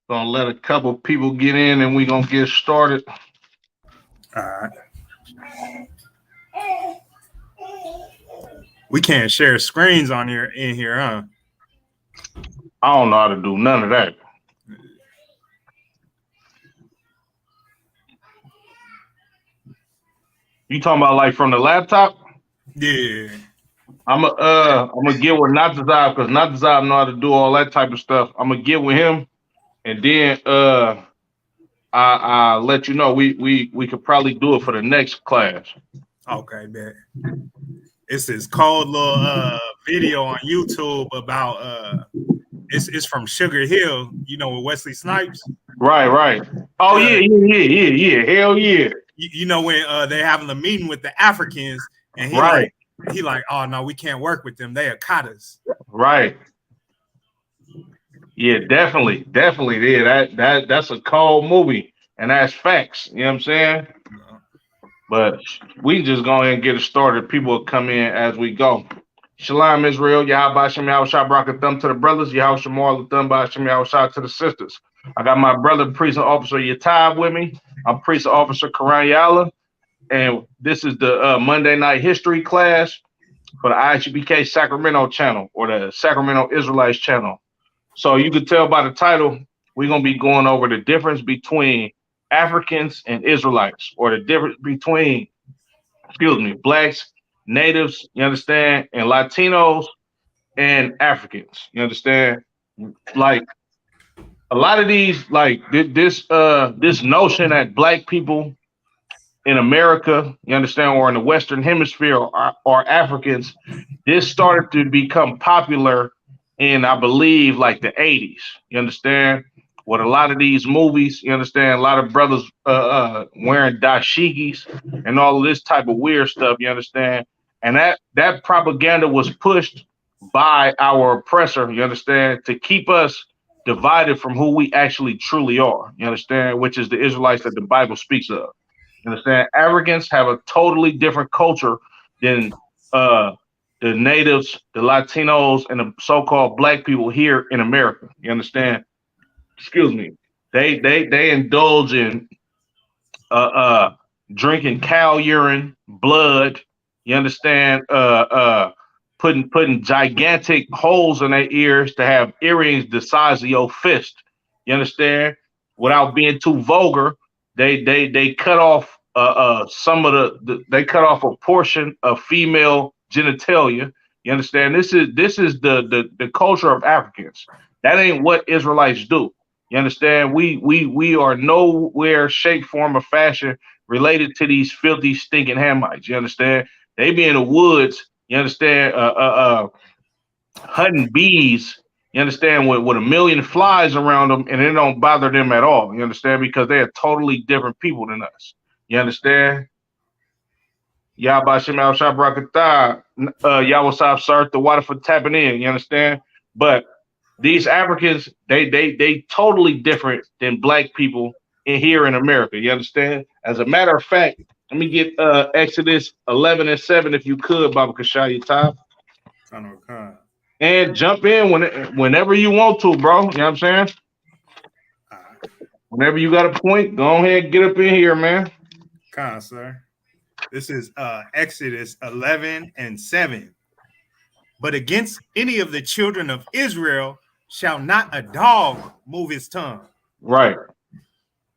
Gonna let a couple people get in and we gonna get started. All right. We can't share screens on here in here, huh? I don't know how to do none of that. You talking about like from the laptop? Yeah. I'm gonna get with Natazab because Natazab know how to do all that type of stuff. I'm gonna get with him, and then I let you know we could probably do it for the next class. Okay, bet. It's this cold little video on YouTube about it's from Sugar Hill, you know, with Wesley Snipes. Right. Oh yeah. Hell yeah. You know when they're having a meeting with the Africans, and he like, oh no, we can't work with them. They are katas. Right. Yeah, definitely. Yeah, that's a cold movie, and that's facts. You know what I'm saying? But we just go ahead and get it started. People will come in as we go. Shalom, Israel. Yahweh Shem Yahushua Barak Thumb to the brothers. Yahweh Shemal Thumb by Shem Yahushua to the sisters. I got my brother, Priest and Officer Yatab with me. I'm Priest and Officer Karan Yala. And this is the Monday Night History class for the IHBK Sacramento channel or the Sacramento Israelites channel. So you could tell by the title, we're going to be going over the difference between Africans and Israelites, or the difference between, blacks, natives, you understand, and Latinos and Africans, you understand? Like a lot of these, like this notion that black people in America, you understand, or in the Western Hemisphere are Africans, this started to become popular in, I believe, like the 80s, you understand? With a lot of these movies, you understand, a lot of brothers wearing dashikis and all of this type of weird stuff, you understand? And that propaganda was pushed by our oppressor, you understand, to keep us divided from who we actually truly are, you understand, which is the Israelites that the Bible speaks of. You understand? Africans have a totally different culture than the natives, the Latinos, and the so-called black people here in America. You understand? Excuse me. They indulge in drinking cow urine, blood. You understand? Putting gigantic holes in their ears to have earrings the size of your fist. You understand? Without being too vulgar, they cut off some of they cut off a portion of female genitalia. You understand? This is the culture of Africans. That ain't what Israelites do. You understand? We are nowhere, shape, form, or fashion related to these filthy, stinking Hamites. You understand? They be in the woods. You understand? Hunting bees. You understand? With a million flies around them, and it don't bother them at all. You understand? Because they are totally different people than us. You understand? Yahweh Shem Yahushua Barakatah. Yahweh Sar the water for tapping in. You understand? But these Africans, they totally different than black people in here in America. You understand? As a matter of fact, let me get Exodus 11:7 if you could, Baba Kashaya Top. And jump in whenever you want to, bro. You know what I'm saying? Whenever you got a point, go ahead and get up in here, man. Come on, sir. This is Exodus 11:7. But against any of the children of Israel shall not a dog move his tongue. Right.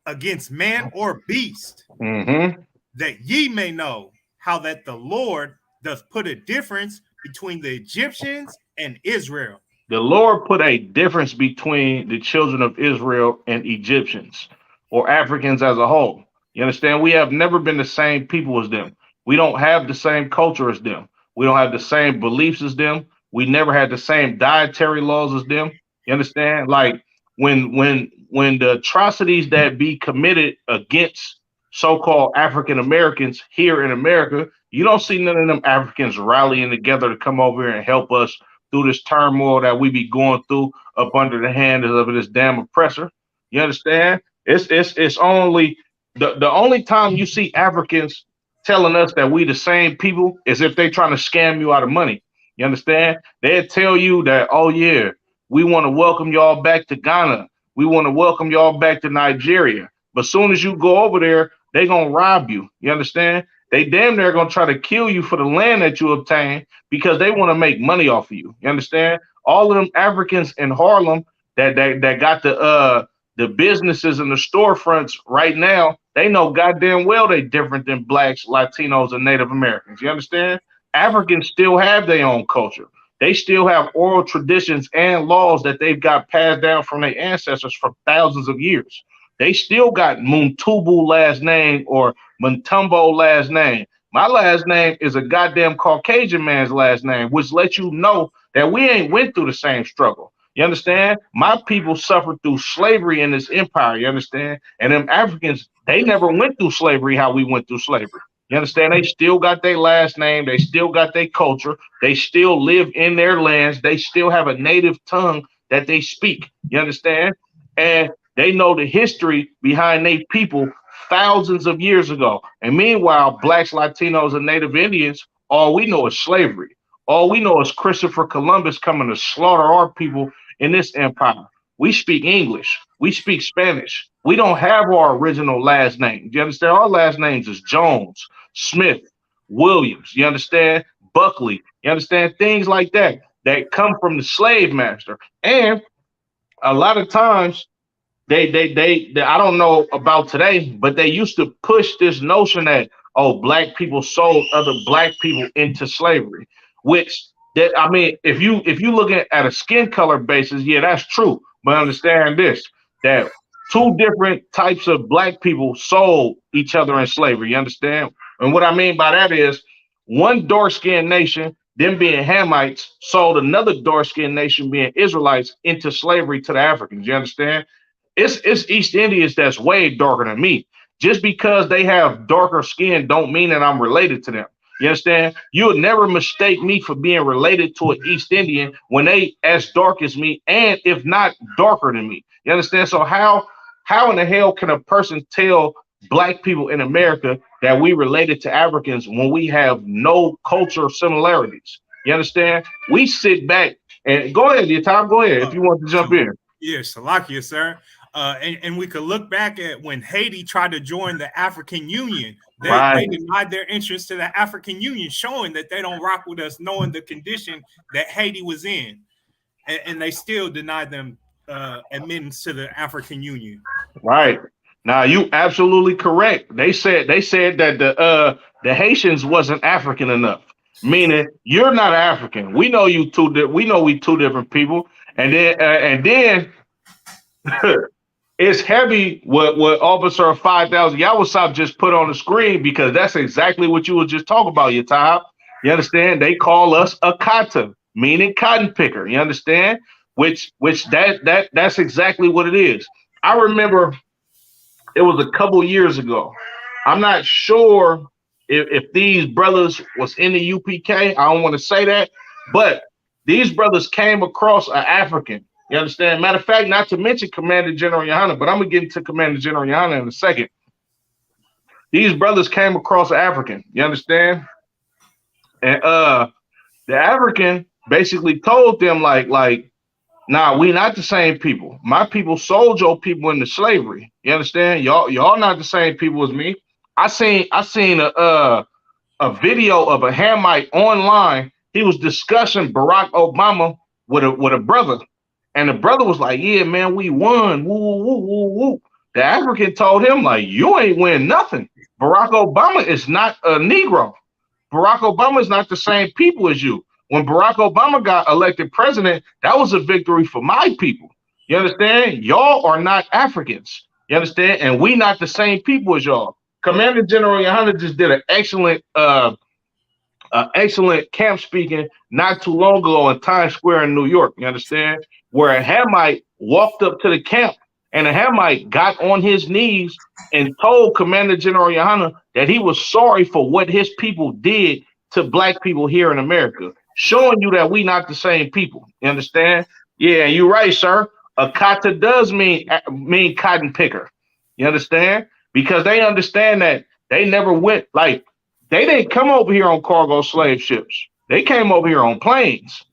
Against man or beast, that ye may know how that the Lord doth put a difference between the Egyptians and Israel. The Lord put a difference between the children of Israel and Egyptians, or Africans as a whole. You understand? We have never been the same people as them. We don't have the same culture as them. We don't have the same beliefs as them. We never had the same dietary laws as them. You understand? Like when the atrocities that be committed against so-called African Americans here in America, You don't see none of them Africans rallying together to come over here and help us through this turmoil that we be going through up under the hand of this damn oppressor. You understand? It's only the only time you see Africans telling us that we the same people is if they trying to scam you out of money. You understand? They'll tell you that, oh yeah, we want to welcome y'all back to Ghana. We want to welcome y'all back to Nigeria. But soon as you go over there, they gonna rob you. You understand? They damn near gonna try to kill you for the land that you obtain because they want to make money off of you. You understand? All of them Africans in Harlem that got the businesses and the storefronts right now, they know goddamn well they different than blacks, Latinos, and Native Americans. You understand? Africans still have their own culture. They still have oral traditions and laws that they've got passed down from their ancestors for thousands of years. They still got Muntubu last name or Muntumbo last name. My last name is a goddamn Caucasian man's last name, which lets you know that we ain't went through the same struggle. You understand? My people suffered through slavery in this empire. You understand? And them Africans, they never went through slavery how we went through slavery. You understand? They still got their last name. They still got their culture. They still live in their lands. They still have a native tongue that they speak. You understand? And they know the history behind their people thousands of years ago. And meanwhile, blacks, Latinos, and Native Indians, all we know is slavery. All we know is Christopher Columbus coming to slaughter our people in this empire. We speak English. We speak Spanish. We don't have our original last name. You understand? Our last names is Jones, Smith, Williams. You understand? Buckley. You understand? Things like that that come from the slave master. And a lot of times they I don't know about today, but they used to push this notion that, oh, black people sold other black people into slavery, which that I mean, if you look at a skin color basis, yeah, that's true. But understand this, that two different types of black people sold each other in slavery. You understand? And what I mean by that is one dark skinned nation, them being Hamites, sold another dark skinned nation, being Israelites, into slavery to the Africans. You understand? It's East Indians that's way darker than me. Just because they have darker skin don't mean that I'm related to them. You understand? You would never mistake me for being related to an East Indian when they as dark as me, and if not darker than me. You understand? So how in the hell can a person tell black people in America that we related to Africans when we have no cultural similarities? You understand? We sit back and go ahead, your time. Go ahead if you want to jump in. Yeah, Salakia, sir. And we could look back at when Haiti tried to join the African Union. They denied their entrance to the African Union, showing that they don't rock with us, knowing the condition that Haiti was in. And they still denied them admittance to the African Union. Right. Now you absolutely correct. They said that the Haitians wasn't African enough. Meaning you're not African. We know you two. We know we two different people. And then it's heavy what Officer 5000 Yawasop just put on the screen, because that's exactly what you were just talking about, your top. You understand? They call us a kata, meaning cotton picker. You understand? Which that's exactly what it is. I remember it was a couple years ago. I'm not sure if these brothers was in the UPK. I don't want to say that, but these brothers came across an African. You understand? Matter of fact, not to mention Commander General Yohana, but I'm gonna get into Commander General Yohana in a second. These brothers came across an African. You understand? And the African basically told them like, nah, we not the same people. My people sold your people into slavery. You understand? Y'all not the same people as me. I seen a video of a Hamite online. He was discussing Barack Obama with a brother. And the brother was like, yeah, man, we won. Woo, woo, woo, woo, woo. The African told him, like, you ain't win nothing. Barack Obama is not a Negro. Barack Obama is not the same people as you. When Barack Obama got elected president, that was a victory for my people. You understand? Y'all are not Africans. You understand? And we not the same people as y'all. Commander General Yohana just did an excellent camp speaking not too long ago in Times Square in New York. You understand? Where a Hamite walked up to the camp And the Hamite got on his knees and told Commander General Yohana that he was sorry for what his people did to black people here in America, showing you that we not the same people. You understand? Yeah, you're right, sir. A kata does mean cotton picker. You understand? Because they understand that they never went, like, they didn't come over here on cargo slave ships. They came over here on planes.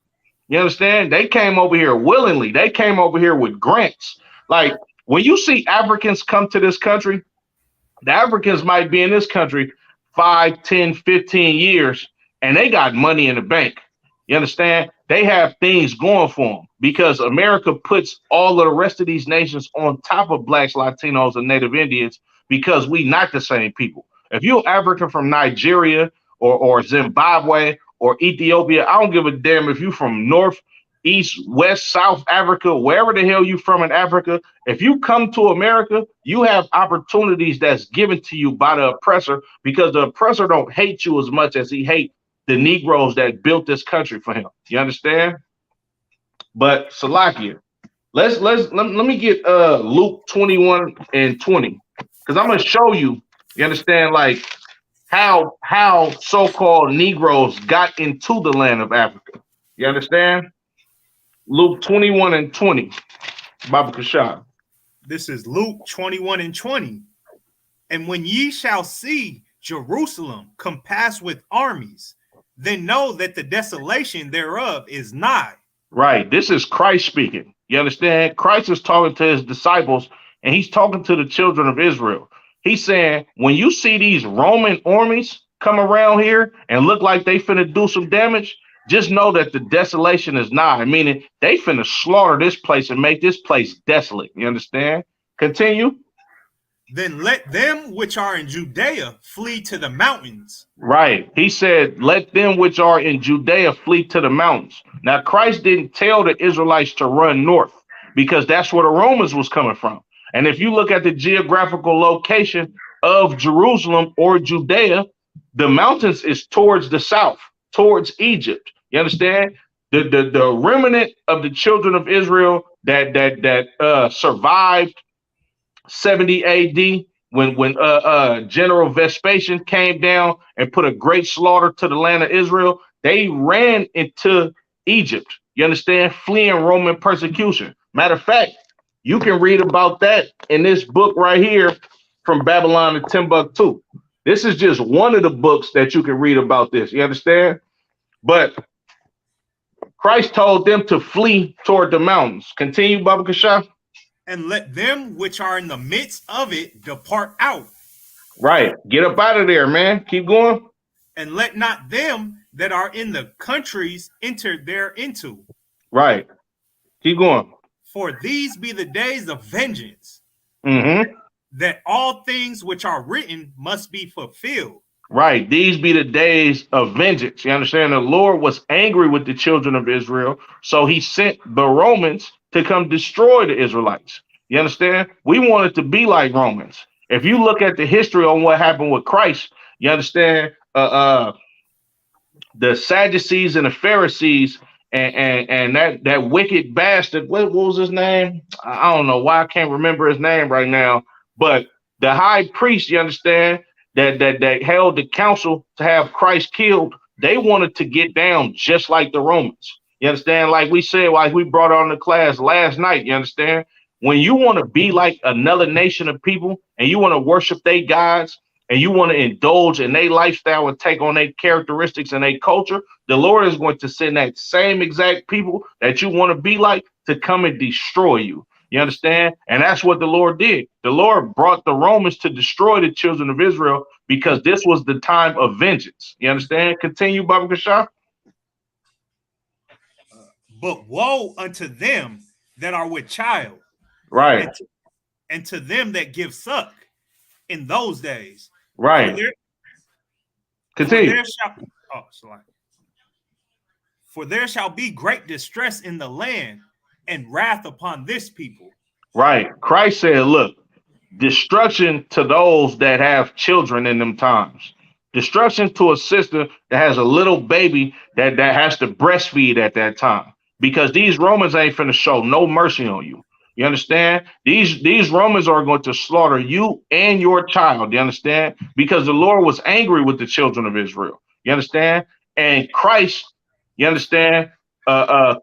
You understand? They came over here willingly. They came over here with grants. Like, when you see Africans come to this country, the Africans might be in this country 5, 10, 15 years, and they got money in the bank. You understand? They have things going for them because America puts all of the rest of these nations on top of blacks, Latinos, and Native Indians because we not the same people. If you're African from Nigeria or Zimbabwe or Ethiopia, I don't give a damn if you're from North, East, West, South Africa, wherever the hell you from in Africa. If you come to America, you have opportunities that's given to you by the oppressor because the oppressor don't hate you as much as he hates the Negroes that built this country for him. You understand? But Salakia, let me get Luke 21 and 20 because I'm gonna show you. You understand, like how so-called Negroes got into the land of Africa. You understand? Luke 21 and 20. Baba Kashab. This is Luke 21 and 20. And when ye shall see Jerusalem compassed with armies, then know that the desolation thereof is nigh. Right. This is Christ speaking. You understand? Christ is talking to his disciples, and he's talking to the children of Israel. He's saying, when you see these Roman armies come around here and look like they finna do some damage, just know that the desolation is nigh, meaning they finna slaughter this place and make this place desolate. You understand? Continue. Then let them which are in Judea flee to the mountains. Right. He said, let them which are in Judea flee to the mountains. Now, Christ didn't tell the Israelites to run north because that's where the Romans was coming from. And if you look at the geographical location of Jerusalem or Judea, the mountains is towards the south, towards Egypt. You understand? The remnant of the children of Israel that survived 70 AD when General Vespasian came down and put a great slaughter to the land of Israel, they ran into Egypt. You understand? Fleeing Roman persecution. Matter of fact, you can read about that in this book right here, From Babylon to Timbuktu. This is just one of the books that you can read about this. You understand? But Christ told them to flee toward the mountains. Continue, Baba Kasha. And let them which are in the midst of it depart out. Right. Get up out of there, man. Keep going. And let not them that are in the countries enter thereinto. Right. Keep going. For these be the days of vengeance, that all things which are written must be fulfilled. Right. These be the days of vengeance. You understand? The Lord was angry with the children of Israel, so he sent the Romans to come destroy the Israelites. You understand? We want it to be like Romans. If you look at the history on what happened with Christ, you understand the Sadducees and the Pharisees and that wicked bastard, what was his name? I don't know why I can't remember his name right now, but the high priest, you understand, that held the council to have Christ killed, they wanted to get down just like the Romans. You understand? Like we said, like we brought on the class last night, you understand? When you want to be like another nation of people and you want to worship their gods and you want to indulge in their lifestyle and take on their characteristics and their culture, the Lord is going to send that same exact people that you want to be like to come and destroy you. You understand? And that's what the Lord did. The Lord brought the Romans to destroy the children of Israel because this was the time of vengeance. You understand? Continue, Baba Kasha. But woe unto them that are with child, right, and to them that give suck in those days. Right. Continue. For there shall be great distress in the land and wrath upon this people. Right. Christ said, look, destruction to those that have children in them times. Destruction to a sister that has a little baby that has to breastfeed at that time. Because these Romans ain't finna show no mercy on you. You understand? These Romans are going to slaughter you and your child. You understand? Because the Lord was angry with the children of Israel. You understand? And Christ, you understand,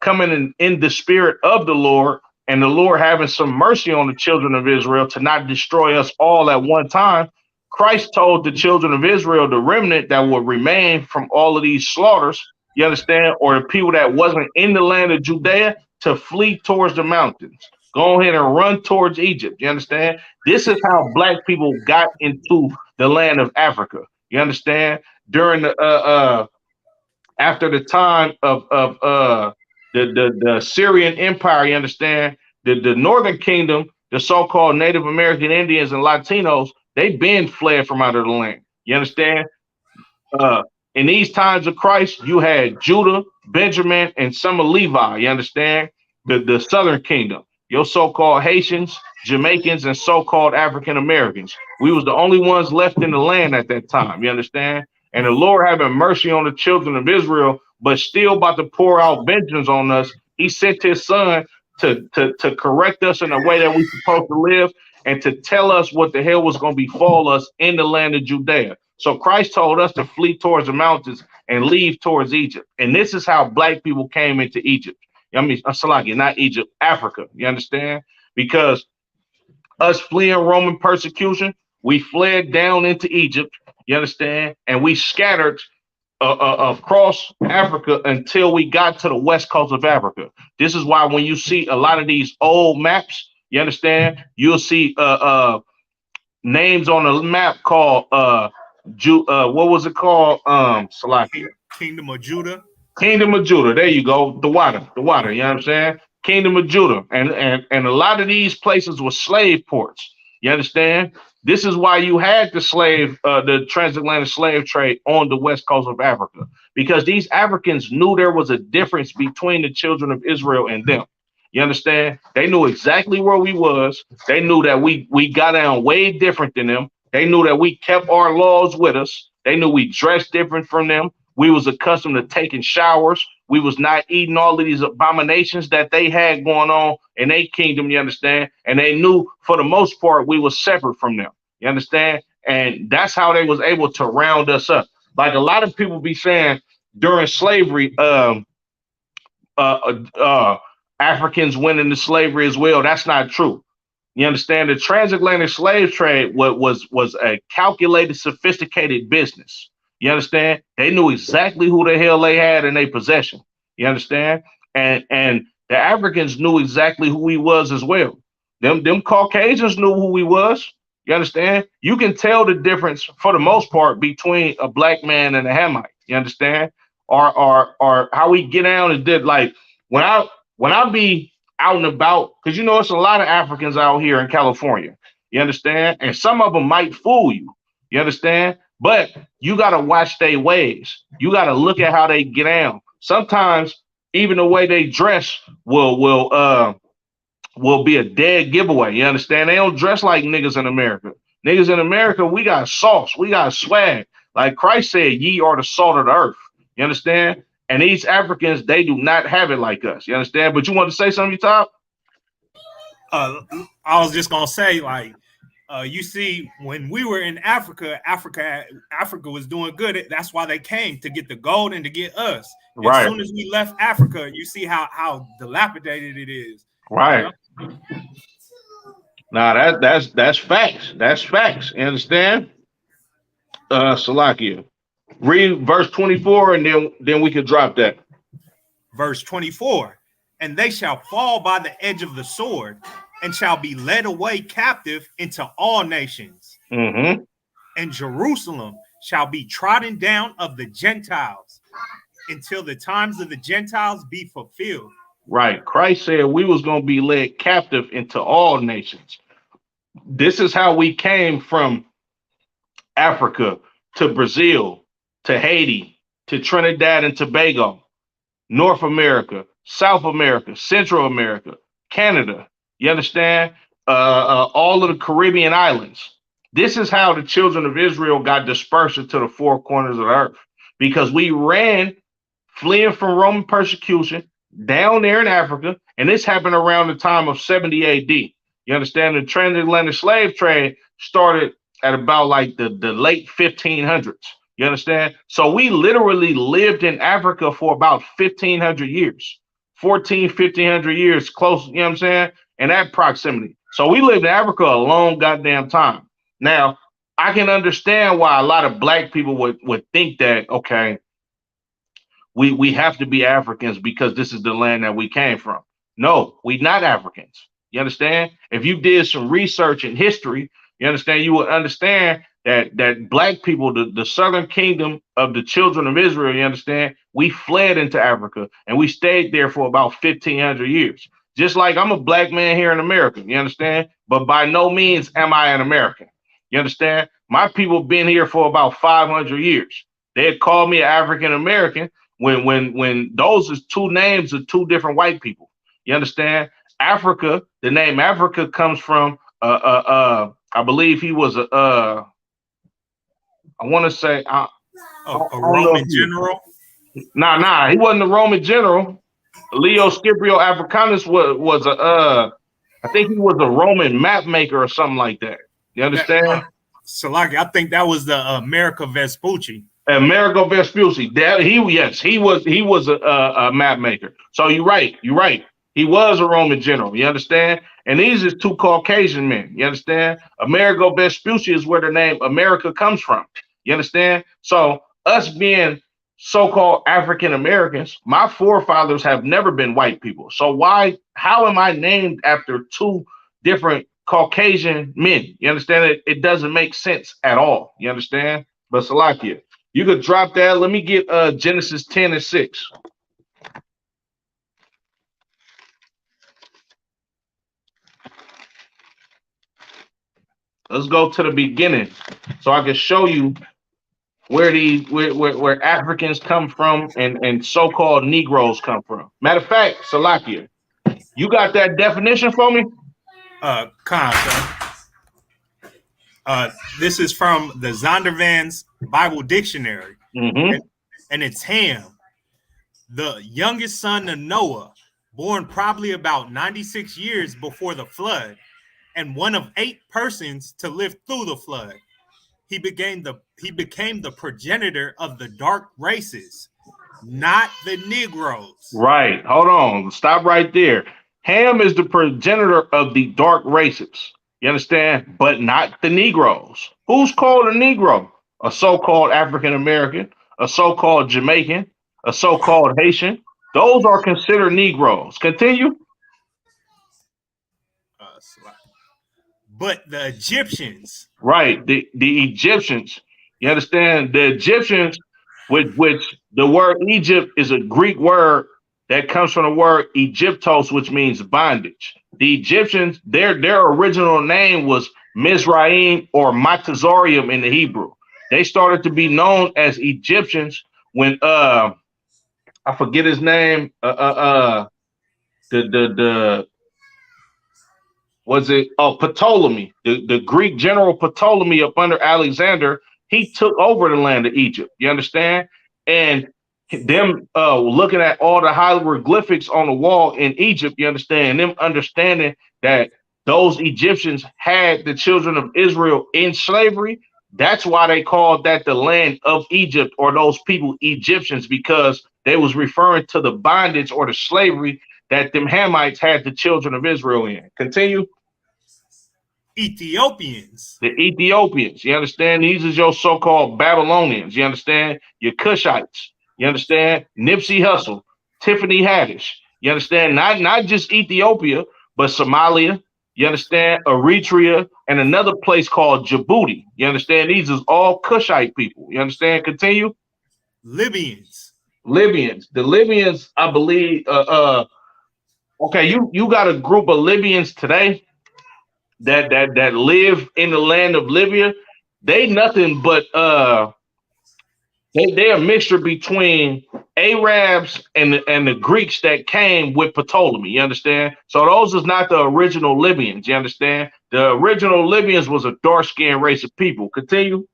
coming in the spirit of the Lord, and the Lord having some mercy on the children of Israel to not destroy us all at one time. Christ told the children of Israel, the remnant that will remain from all of these slaughters, you understand, or the people that wasn't in the land of Judea, to flee towards the mountains. Go ahead and run towards Egypt. You understand? This is how black people got into the land of Africa. You understand? During the after the time of the Syrian Empire, you understand? The Northern Kingdom, the so-called Native American Indians and Latinos, they been fled from out of the land. You understand? Uh, in these times of Christ, you had Judah, Benjamin, and some of Levi. You understand? The Southern Kingdom, your so-called Haitians, Jamaicans, and so-called African Americans. We was the only ones left in the land at that time. You understand? And the Lord having mercy on the children of Israel, but still about to pour out vengeance on us. He sent his son to correct us in the way that we're supposed to live and to tell us what the hell was going to befall us in the land of Judea. So Christ told us to flee towards the mountains and leave towards Egypt. And this is how black people came into Egypt. I mean, Salaki, not Egypt, Africa. You understand? Because us fleeing Roman persecution, we fled down into Egypt. You understand? And we scattered across Africa until we got to the west coast of Africa. This is why when you see a lot of these old maps, you understand, you'll see names on a map called what was it called? Salakia. Kingdom of Judah. Kingdom of Judah. There you go. The water. You know what I'm saying? Kingdom of Judah. And a lot of these places were slave ports. You understand? This is why you had the transatlantic slave trade on the west coast of Africa, because these Africans knew there was a difference between the children of Israel and them. You understand? They knew exactly where we was. They knew that we got down way different than them. They knew that we kept our laws with us. They knew we dressed different from them. We was accustomed to taking showers. We was not eating all of these abominations that they had going on in their kingdom, you understand? And they knew for the most part we was separate from them, you understand? And that's how they was able to round us up. Like a lot of people be saying during slavery, Africans went into slavery as well. That's not true. You understand? The transatlantic slave trade was a calculated, sophisticated business. You understand? They knew exactly who the hell they had in their possession. You understand? And the Africans knew exactly who he was as well. Them Caucasians knew who he was. You understand? You can tell the difference for the most part between a black man and a Hamite. You understand? Or how we get down and did, like when I be out and about, because you know it's a lot of Africans out here in California. You understand? And some of them might fool you. You understand? But you got to watch their ways. You got to look at how they get down. Sometimes even the way they dress will be a dead giveaway. You understand? They don't dress like niggas in America. Niggas in America, we got sauce. We got swag. Like Christ said, ye are the salt of the earth. You understand? And these Africans, they do not have it like us. You understand? But you want to say something, Top? I was just going to say, like, you see, when we were in Africa was doing good. That's why they came, to get the gold and to get us. Right. As soon as we left Africa, you see how dilapidated it is. Right. You know? Nah, that's facts. That's facts. You understand? Salakia. Read verse 24 and then we can drop that. Verse 24. And they shall fall by the edge of the sword, and shall be led away captive into all nations. Mm-hmm. And Jerusalem shall be trodden down of the Gentiles, until the times of the Gentiles be fulfilled. Right. Christ said we was going to be led captive into all nations. This is how we came from Africa to Brazil, to Haiti, to Trinidad and Tobago, North America, South America, Central America, Canada. You understand? All of the Caribbean islands. This is how the children of Israel got dispersed into the four corners of the earth, because we ran, fleeing from Roman persecution down there in Africa, And this happened around the time of 70 AD. You understand? The transatlantic slave trade started at about like the late 1500s. You understand? So we literally lived in Africa for about 1500 years, 1500 years, close, you know what I'm saying? In that proximity. So we lived in Africa a long goddamn time. Now, I can understand why a lot of black people would think that, okay, we have to be Africans because this is the land that we came from. No, we not Africans. You understand? If you did some research in history, you understand, you would understand that black people, the southern kingdom of the children of Israel, you understand, we fled into Africa and we stayed there for about 1500 years. Just like I'm a black man here in America, you understand? But by no means am I an American. You understand? My people been here for about 500 years. They called me an African American when those is two names of two different white people. You understand? Africa, the name Africa comes from I believe he was I want to say a Roman general. Nah, he wasn't a Roman general. Leo Scipio Africanus was I think he was a Roman map maker or something like that. You understand? Salaki, I think that was the Amerigo Vespucci. Amerigo Vespucci. He was a map maker. So you're right. He was a Roman general. You understand? And these is two Caucasian men. You understand? Amerigo Vespucci is where the name America comes from. You understand? So us being so-called African Americans, my forefathers have never been white people. So how am I named after two different Caucasian men? You understand? It doesn't make sense at all. You understand? But Salakia, you could drop that. Let me get Genesis 10:6. Let's go to the beginning so I can show you where Africans come from and so-called Negroes come from. Matter of fact, Salakia, you got that definition for me? This is from the Zondervan's Bible Dictionary. Mm-hmm. And it's Ham, the youngest son of Noah, born probably about 96 years before the flood, and one of 8 persons to live through the flood. He became the progenitor of the dark races, not the Negroes. Right. Hold on. Stop right there. Ham is the progenitor of the dark races. You understand? But not the Negroes. Who's called a Negro? A so-called African American, a so-called Jamaican, a so-called Haitian. Those are considered Negroes. Continue. But the Egyptians. Right. The Egyptians. You understand? The Egyptians, which the word Egypt is a Greek word that comes from the word Egyptos, which means bondage. The Egyptians, their original name was Mizraim or Matazorium in the Hebrew. They started to be known as Egyptians when I forget his name. Ptolemy, the Greek general Ptolemy up under Alexander, he took over the land of Egypt. You understand? And them looking at all the hieroglyphics on the wall in Egypt, you understand, them understanding that those Egyptians had the children of Israel in slavery. That's why they called that the land of Egypt, or those people Egyptians, because they was referring to the bondage or the slavery that them Hamites had the children of Israel in. Continue. Ethiopians. The Ethiopians. You understand? These is your so-called Babylonians. You understand? Your Cushites. You understand? Nipsey Hussle, Tiffany Haddish. You understand? Not just Ethiopia, but Somalia. You understand? Eritrea and another place called Djibouti. You understand? These is all Cushite people. You understand? Continue. Libyans. The Libyans, I believe. Okay, you got a group of Libyans today that live in the land of Libya. They nothing but they're a mixture between Arabs and the Greeks that came with Ptolemy. You understand? So those is not the original Libyans. You understand? The original Libyans was a dark-skinned race of people. Continue.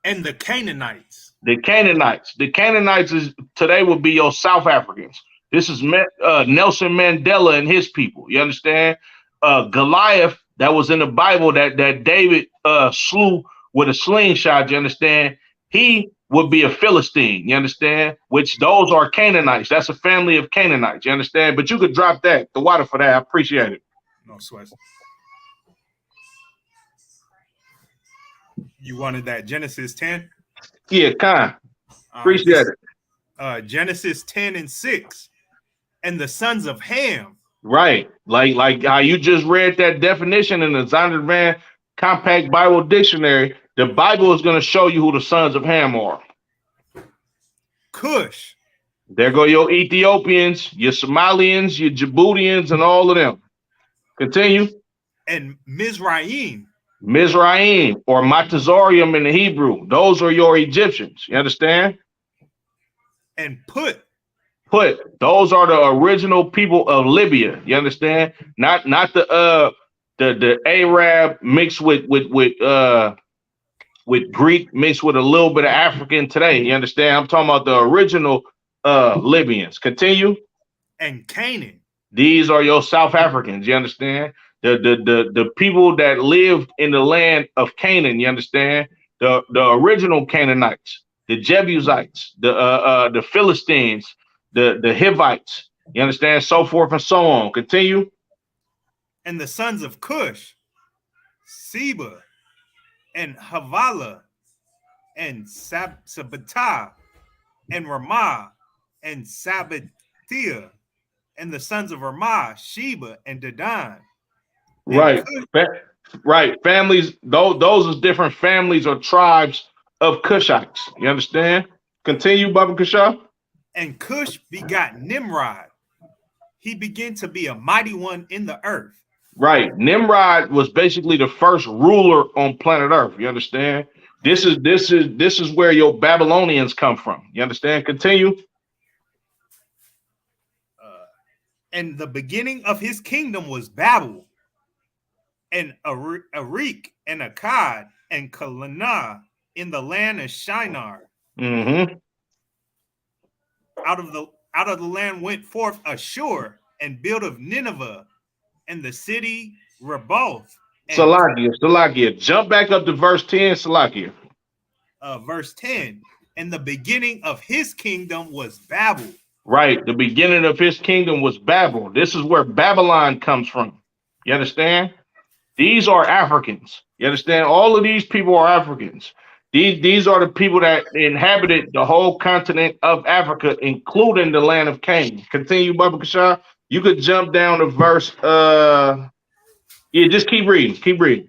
And the Canaanites. The Canaanites is today would be your South Africans. This is Nelson Mandela and his people. You understand? Goliath, that was in the Bible, that David slew with a slingshot. You understand? He would be a Philistine. You understand? Which those are Canaanites. That's a family of Canaanites. You understand? But you could drop that, the water for that. I appreciate it. No sweat. You wanted that Genesis 10? Yeah, kind. Appreciate it. Genesis 10 and 6. And the sons of Ham. Right. Like how you just read that definition in the Zondervan Compact Bible Dictionary. The Bible is going to show you who the sons of Ham are. Cush. There go your Ethiopians, your Somalians, your Djiboutians, and all of them. Continue. And Mizraim. Mizraim or Matazarium in the Hebrew. Those are your Egyptians. You understand? And Put. Those are the original people of Libya. You understand? Not the Arab mixed with Greek mixed with a little bit of African today. You understand? I'm talking about the original Libyans. Continue. And Canaan. These are your South Africans. You understand? The people that lived in the land of Canaan. You understand? The original Canaanites, the Jebusites, the Philistines, the Hivites. You understand? So forth and so on. Continue. And the sons of Cush, Seba, and Havilah, and Sabbatah, and Ramah, and Sabbathia, and the sons of Ramah, Sheba, and Dedan. Right. Right. Families, those are different families or tribes of Cushites. You understand? Continue, Baba Kushah. And Cush begot Nimrod. He began to be a mighty one in the earth. Right. Nimrod was basically the first ruler on planet Earth. You understand? This is where your Babylonians come from. You understand? Continue. And the beginning of his kingdom was Babel, and Arik, and Akkad, and Kalana in the land of Shinar. Mm-hmm. Out of the land went forth Ashur, and built of Nineveh, and the city Rehoboth. Salakia. Jump back up to verse 10, Salakia. Verse 10. And the beginning of his kingdom was Babel. Right. The beginning of his kingdom was Babel. This is where Babylon comes from. You understand? These are Africans. You understand? All of these people are Africans. These are the people that inhabited the whole continent of Africa, including the land of Canaan. Continue, Baba Kashah. You could jump down to verse. Just keep reading. Keep reading.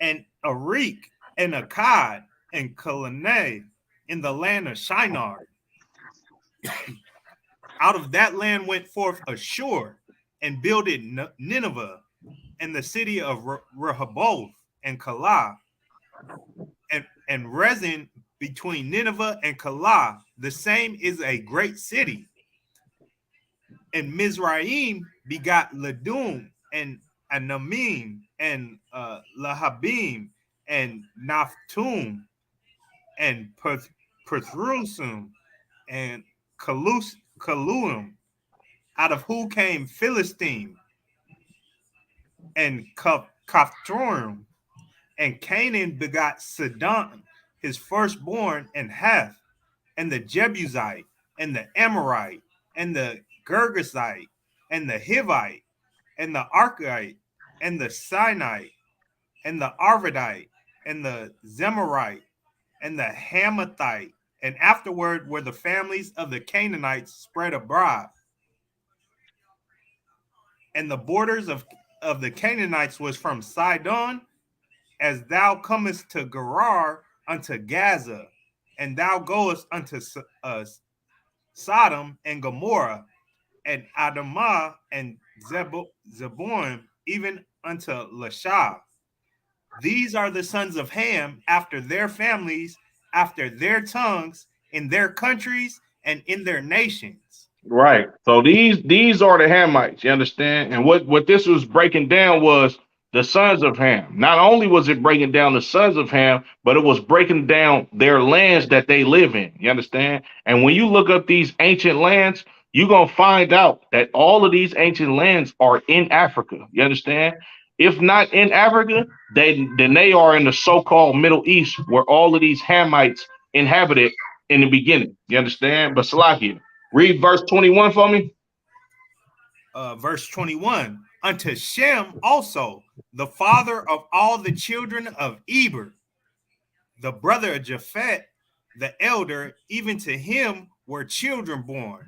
And Arik, and Akkad, and Kalane in the land of Shinar. Out of that land went forth Ashur, and builded Nineveh, and the city of Rehoboth, and Calah, and Rezin between Nineveh and Calah. The same is a great city. And Mizraim begot Ladum, and Anamim, and Lahabim, and Naphtum, and Pethrusum, and Kaluim, out of who came Philistine, and Kaphtorim, and Canaan begot Sidon, his firstborn, and Heth, and the Jebusite, and the Amorite, and the Girgasite, and the Hivite, and the Archite, and the Sinite, and the Arvadite, and the Zemarite, and the Hamathite, and afterward were the families of the Canaanites spread abroad. And the borders of the Canaanites was from Sidon, as thou comest to Gerar unto Gaza, and thou goest unto Sodom and Gomorrah, and Adamah and Zeboim, even unto Lasha. These are the sons of Ham after their families, after their tongues, in their countries, and in their nations. Right. So these are the Hamites, you understand? And what this was breaking down was the sons of Ham. Not only was it breaking down the sons of Ham, but it was breaking down their lands that they live in. You understand? And when you look up these ancient lands, you're going to find out that all of these ancient lands are in Africa. You understand? If not in Africa, then they are in the so-called Middle East, where all of these Hamites inhabited in the beginning. You understand? But Salakia, read verse 21 for me. Verse 21. Unto Shem also, the father of all the children of Eber, the brother of Japhet, the elder, even to him were children born.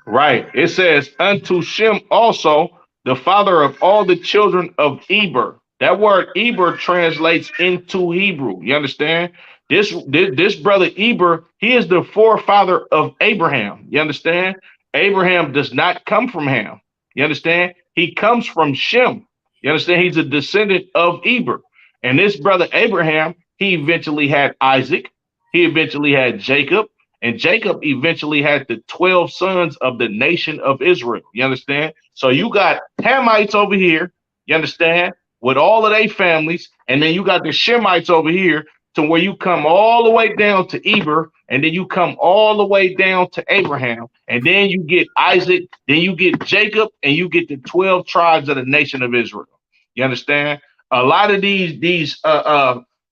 Right. It says, unto Shem also, the father of all the children of Eber. That word Eber translates into Hebrew. You understand? This brother Eber, he is the forefather of Abraham. You understand? Abraham does not come from Ham. You understand? He comes from Shem. You understand? He's a descendant of Eber. And this brother Abraham, he eventually had Isaac. He eventually had Jacob. And Jacob eventually had the 12 sons of the nation of Israel. You understand? So you got Hamites over here, you understand, with all of their families. And then you got the Shemites over here to where you come all the way down to Eber. And then you come all the way down to Abraham. And then you get Isaac. Then you get Jacob. And you get the 12 tribes of the nation of Israel. You understand? A lot of these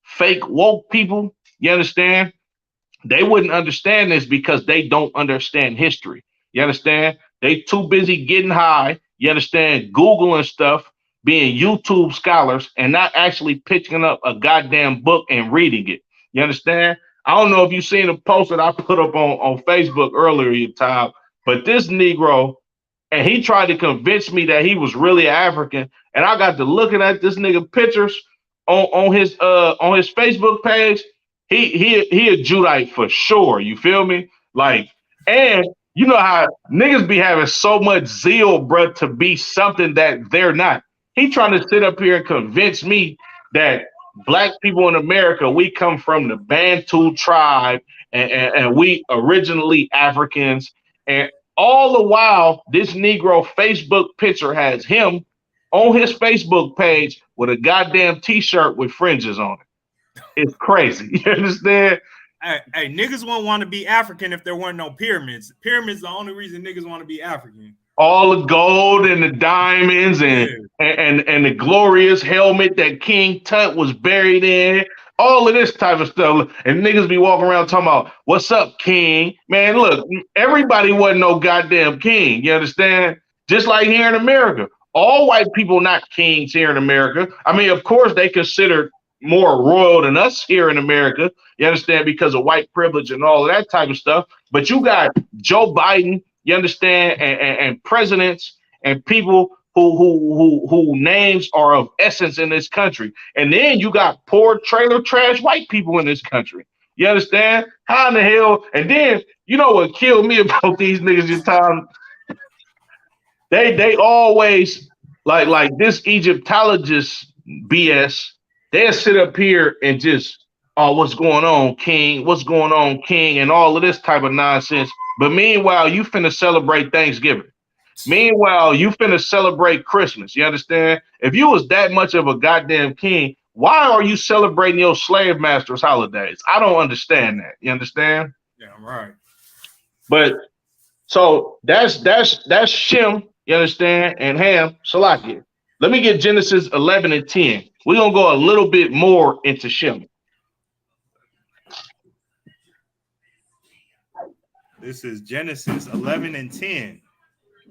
fake woke people, you understand? They wouldn't understand this because they don't understand history. You understand? They too busy getting high. You understand? Googling stuff, being YouTube scholars, and not actually picking up a goddamn book and reading it. You understand? I don't know if you seen a post that I put up on Facebook earlier, Tom, but this Negro, and he tried to convince me that he was really African, and I got to looking at this nigga pictures on his Facebook page. He a Judite for sure. You feel me? Like, and you know how niggas be having so much zeal, bro, to be something that they're not. He trying to sit up here and convince me that black people in America, we come from the Bantu tribe and we originally Africans. And all the while, this Negro Facebook picture has him on his Facebook page with a goddamn t-shirt with fringes on it. It's crazy. You understand? Hey, niggas won't want to be African if there weren't no pyramids. Pyramids are the only reason niggas want to be African. All the gold and the diamonds and the glorious helmet that King Tut was buried in. All of this type of stuff. And niggas be walking around talking about, what's up, King? Man, look, everybody wasn't no goddamn king. You understand? Just like here in America. All white people not kings here in America. I mean, of course, they considered more royal than us here in America. You understand? Because of white privilege and all of that type of stuff. But you got Joe Biden, you understand, and presidents and people who names are of essence in this country. And then you got poor trailer trash white people in this country. You understand? How in the hell? And then you know what killed me about these niggas this time? They always like this Egyptologist BS. They'll sit up here and just, oh, what's going on, King? What's going on, King? And all of this type of nonsense. But meanwhile, you finna celebrate Thanksgiving. Meanwhile, you finna celebrate Christmas. You understand? If you was that much of a goddamn king, why are you celebrating your slave master's holidays? I don't understand that. You understand? Yeah, right. But so that's Shem, you understand, and Ham, Salakia. Let me get Genesis 11 and 10. We're gonna go a little bit more into Shem. This is Genesis 11 and 10.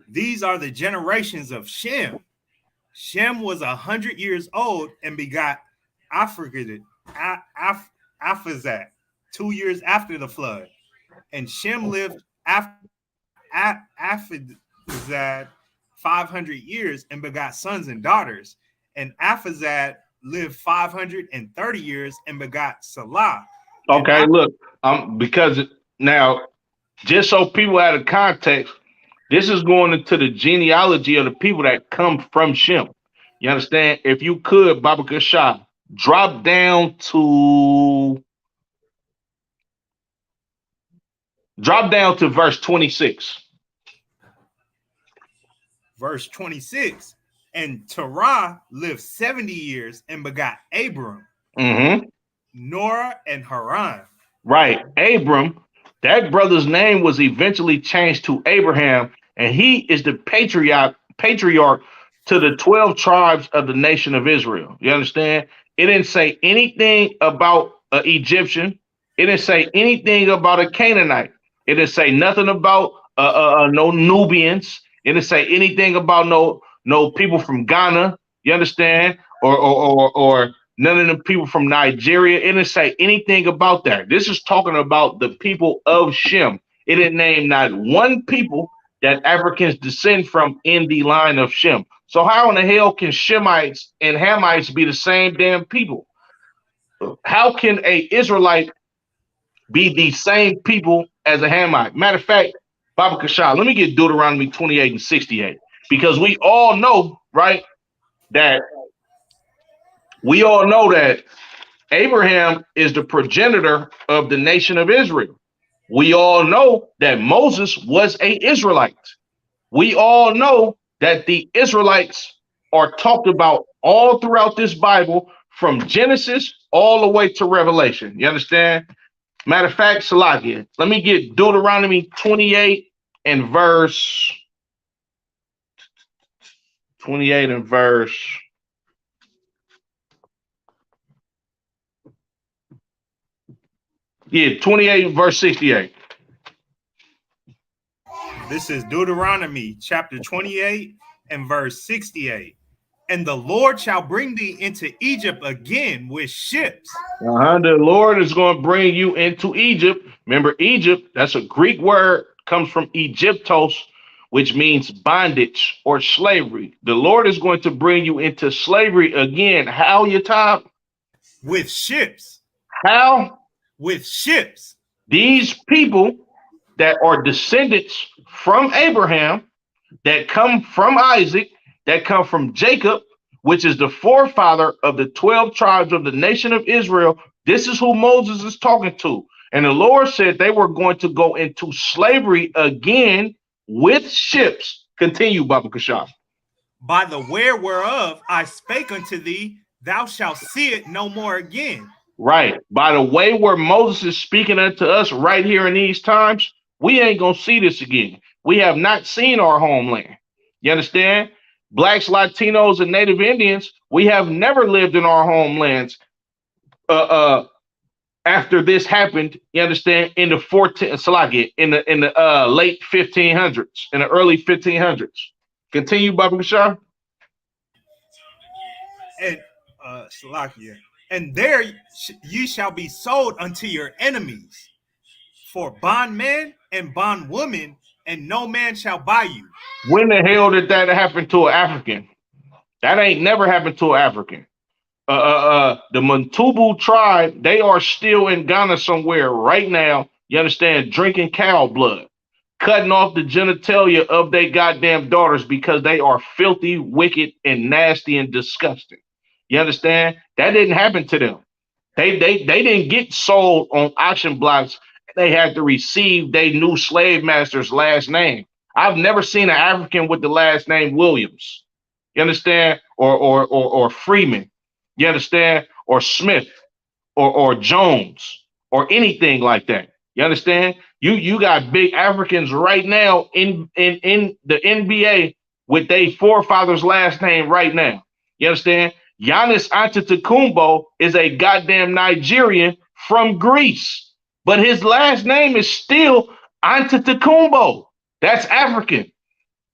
These are the generations of Shem. Shem was 100 years old and begot Aphazad 2 years after the flood. And Shem lived after Aphazad 500 years and begot sons and daughters. And Aphazad lived 530 years and begot Salah. Okay, look, because now, just so people have a context, this is going into the genealogy of the people that come from Shem. You understand? If you could, Baba Kashah, drop down to verse 26. Verse 26. And Terah lived 70 years and begot Abram, Mm-hmm. Nor, and Haran. Right. Abram, that brother's name was eventually changed to Abraham, and he is the patriarch to the 12 tribes of the nation of Israel. You understand? It didn't say anything about an Egyptian. It didn't say anything about a Canaanite. It didn't say nothing about no Nubians. It didn't say anything about no people from Ghana. You understand? Or none of the people from Nigeria. It didn't say anything about that. This is talking about the people of Shem. It didn't name not one people that Africans descend from in the line of Shem. So how in the hell can Shemites and Hamites be the same damn people? How can a Israelite be the same people as a Hamite? Matter of fact, Baba Kashah, let me get Deuteronomy 28 and 68. Because that we all know that Abraham is the progenitor of the nation of Israel. We all know that Moses was an Israelite. We all know that the Israelites are talked about all throughout this Bible from Genesis all the way to Revelation. You understand? Matter of fact, Salakia, let me get Deuteronomy 28 and verse 28 and verse. Yeah, 28 verse 68. This is Deuteronomy chapter 28 and verse 68. And the Lord shall bring thee into Egypt again with ships. The Lord is going to bring you into Egypt. Remember, Egypt, that's a Greek word, comes from Egyptos, which means bondage or slavery. The Lord is going to bring you into slavery again. How, Yatab? With ships. How? With ships. These people that are descendants from Abraham, that come from Isaac, that come from Jacob, which is the forefather of the 12 tribes of the nation of Israel. This is who Moses is talking to. And the Lord said they were going to go into slavery again with ships. Continue, Baba Kashaf. By the whereof I spake unto thee, thou shalt see it no more again. Right. By the way where Moses is speaking unto us right here in these times, we ain't going to see this again. We have not seen our homeland. You understand? Blacks, Latinos, and Native Indians, we have never lived in our homelands after this happened. You understand? In the in the late 1500s, in the early 1500s. Continue, Baba Bashar. And Salakia, and there ye shall be sold unto your enemies for bondmen and bondwomen, and no man shall buy you. When the hell did that happen to an African? That ain't never happened to an African. The Montubu tribe, they are still in Ghana somewhere right now. You understand? Drinking cow blood, cutting off the genitalia of their goddamn daughters because they are filthy, wicked, and nasty and disgusting. You understand? That didn't happen to them. They didn't get sold on auction blocks. They had to receive their new slave master's last name. I've never seen an African with the last name Williams. You understand? Or Freeman. You understand? Or Smith or Jones or anything like that. You understand? You got big Africans right now in the NBA with their forefather's last name right now. You understand? Giannis Antetokounmpo is a goddamn Nigerian from Greece, but his last name is still Antetokounmpo. That's African.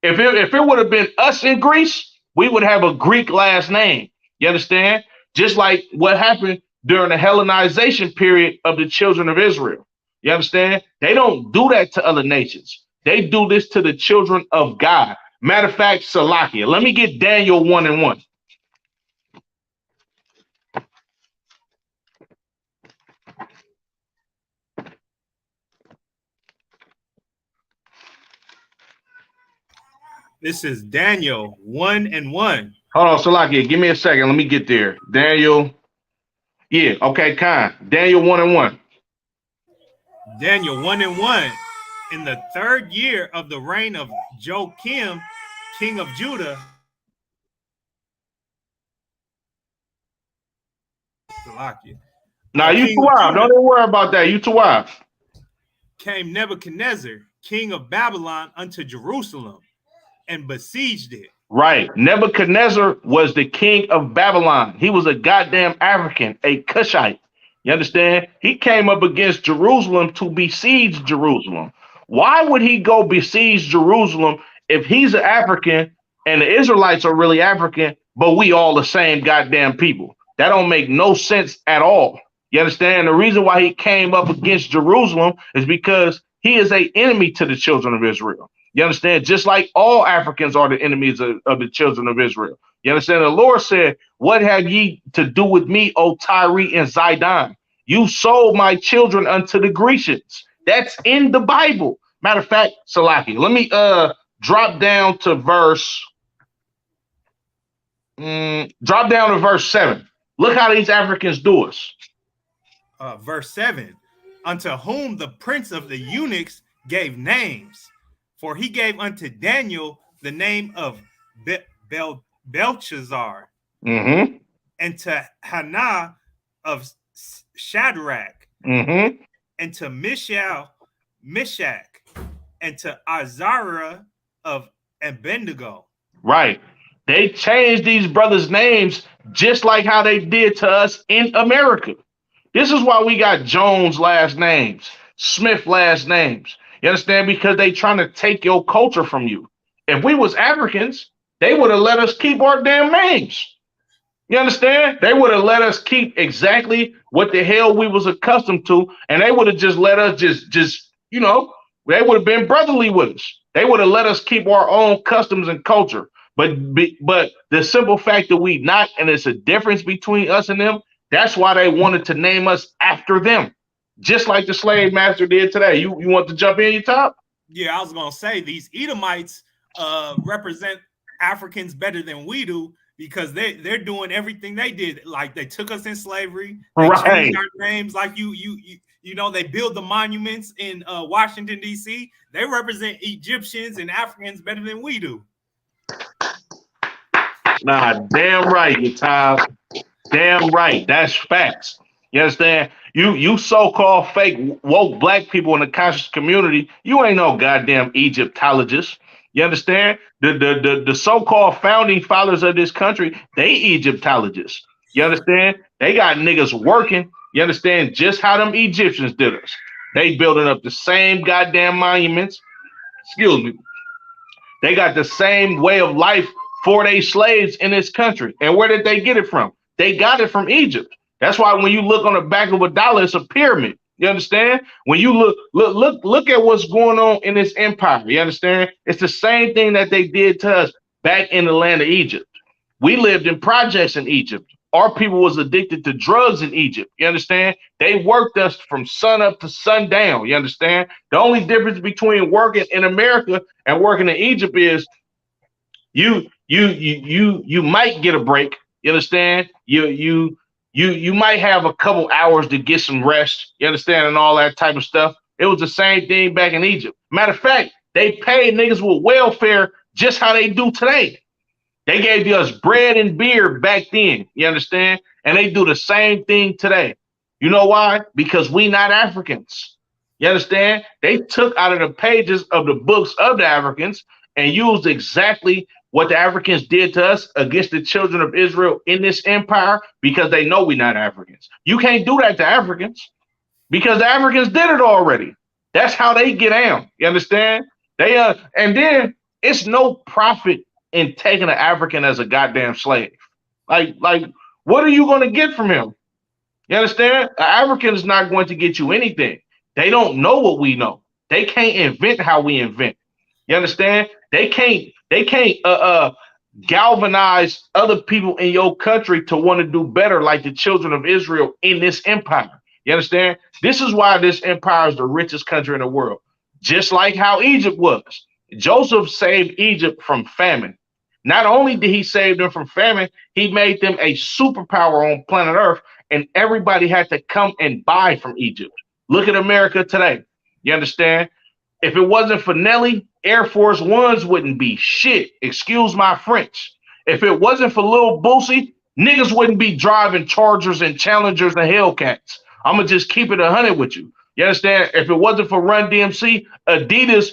If it would have been us in Greece, we would have a Greek last name. You understand? Just like what happened during the Hellenization period of the children of Israel. You understand? They don't do that to other nations. They do this to the children of God. Matter of fact, Salakia. Let me get Daniel 1 and 1. This is Daniel 1 and 1. Hold on, Salakia. Give me a second. Let me get there. Daniel. Yeah, okay, Khan. Daniel 1 and 1. Daniel 1 and 1. In the third year of the reign of Joachim, king of Judah, Salakia. Now you too King of wild. Judah Don't even worry about that. You too wild. came Nebuchadnezzar, king of Babylon, unto Jerusalem and besieged it. Right. Nebuchadnezzar was the king of Babylon. He was a goddamn African, a Cushite. You understand? He came up against Jerusalem to besiege Jerusalem. Why would he go besiege Jerusalem if he's an African and the Israelites are really African, but we all the same goddamn people? That don't make no sense at all. You understand? The reason why he came up against Jerusalem is because he is an enemy to the children of Israel. You understand? Just like all Africans are the enemies of the children of Israel. You understand? The Lord said, "What have ye to do with me, O Tyre and Zidon? You sold my children unto the Grecians." That's in the Bible. Matter of fact, Salaki, let me drop down to verse 7. Look how these Africans do us. Verse 7, unto whom the prince of the eunuchs gave names, for he gave unto Daniel the name of Belshazzar, Mm-hmm. and to Hannah of Shadrach, Mm-hmm. and to Meshach, and to Azariah of Abednego. Right. They changed these brothers' names just like how they did to us in America. This is why we got Jones last names, Smith last names. You understand? Because they trying to take your culture from you. If we was Africans, they would have let us keep our damn names. You understand? They would have let us keep exactly what the hell we was accustomed to, and they would have just let us just they would have been brotherly with us. They would have let us keep our own customs and culture. But the simple fact that we not, and it's a difference between us and them, that's why they wanted to name us after them, just like the slave master did today. You want to jump in, you top? Yeah, I was gonna say these Edomites represent Africans better than we do, because they're doing everything they did. Like, they took us in slavery, they changed our names. Like you know, they build the monuments in Washington, D.C. They represent Egyptians and Africans better than we do. Nah, damn right, you top. Damn right. That's facts. You understand? You so-called fake woke black people in the conscious community, you ain't no goddamn Egyptologist. You understand? The so-called founding fathers of this country, they Egyptologists. You understand? They got niggas working. You understand just how them Egyptians did us. They building up the same goddamn monuments. Excuse me. They got the same way of life for their slaves in this country. And where did they get it from? They got it from Egypt. That's why when you look on the back of a dollar, it's a pyramid. You understand? When you look at what's going on in this empire, you understand? It's the same thing that they did to us back in the land of Egypt. We lived in projects in Egypt. Our people was addicted to drugs in Egypt. You understand? They worked us from sun up to sundown. You understand? The only difference between working in America and working in Egypt is you might get a break. You understand? You might have a couple hours to get some rest. You understand? And all that type of stuff. It was the same thing back in Egypt. Matter of fact, they paid niggas with welfare just how they do today. They gave us bread and beer back then. You understand? And they do the same thing today. You know why? Because we not Africans. You understand? They took out of the pages of the books of the Africans and used exactly what the Africans did to us against the children of Israel in this empire, because they know we're not Africans. You can't do that to Africans because the Africans did it already. That's how they get down. You understand? And then it's no profit in taking an African as a goddamn slave. Like what are you going to get from him? You understand? An African is not going to get you anything. They don't know what we know. They can't invent how we invent. You understand? They can't galvanize other people in your country to want to do better like the children of Israel in this empire. You understand? This is why this empire is the richest country in the world. Just like how Egypt was. Joseph saved Egypt from famine. Not only did he save them from famine, he made them a superpower on planet Earth, and everybody had to come and buy from Egypt. Look at America today. You understand? If it wasn't for Nelly, Air Force Ones wouldn't be shit. Excuse my French. If it wasn't for Lil Boosie, Niggas wouldn't be driving Chargers and Challengers and Hellcats. I'm gonna just keep it 100 with you. You understand? If it wasn't for Run DMC, Adidas,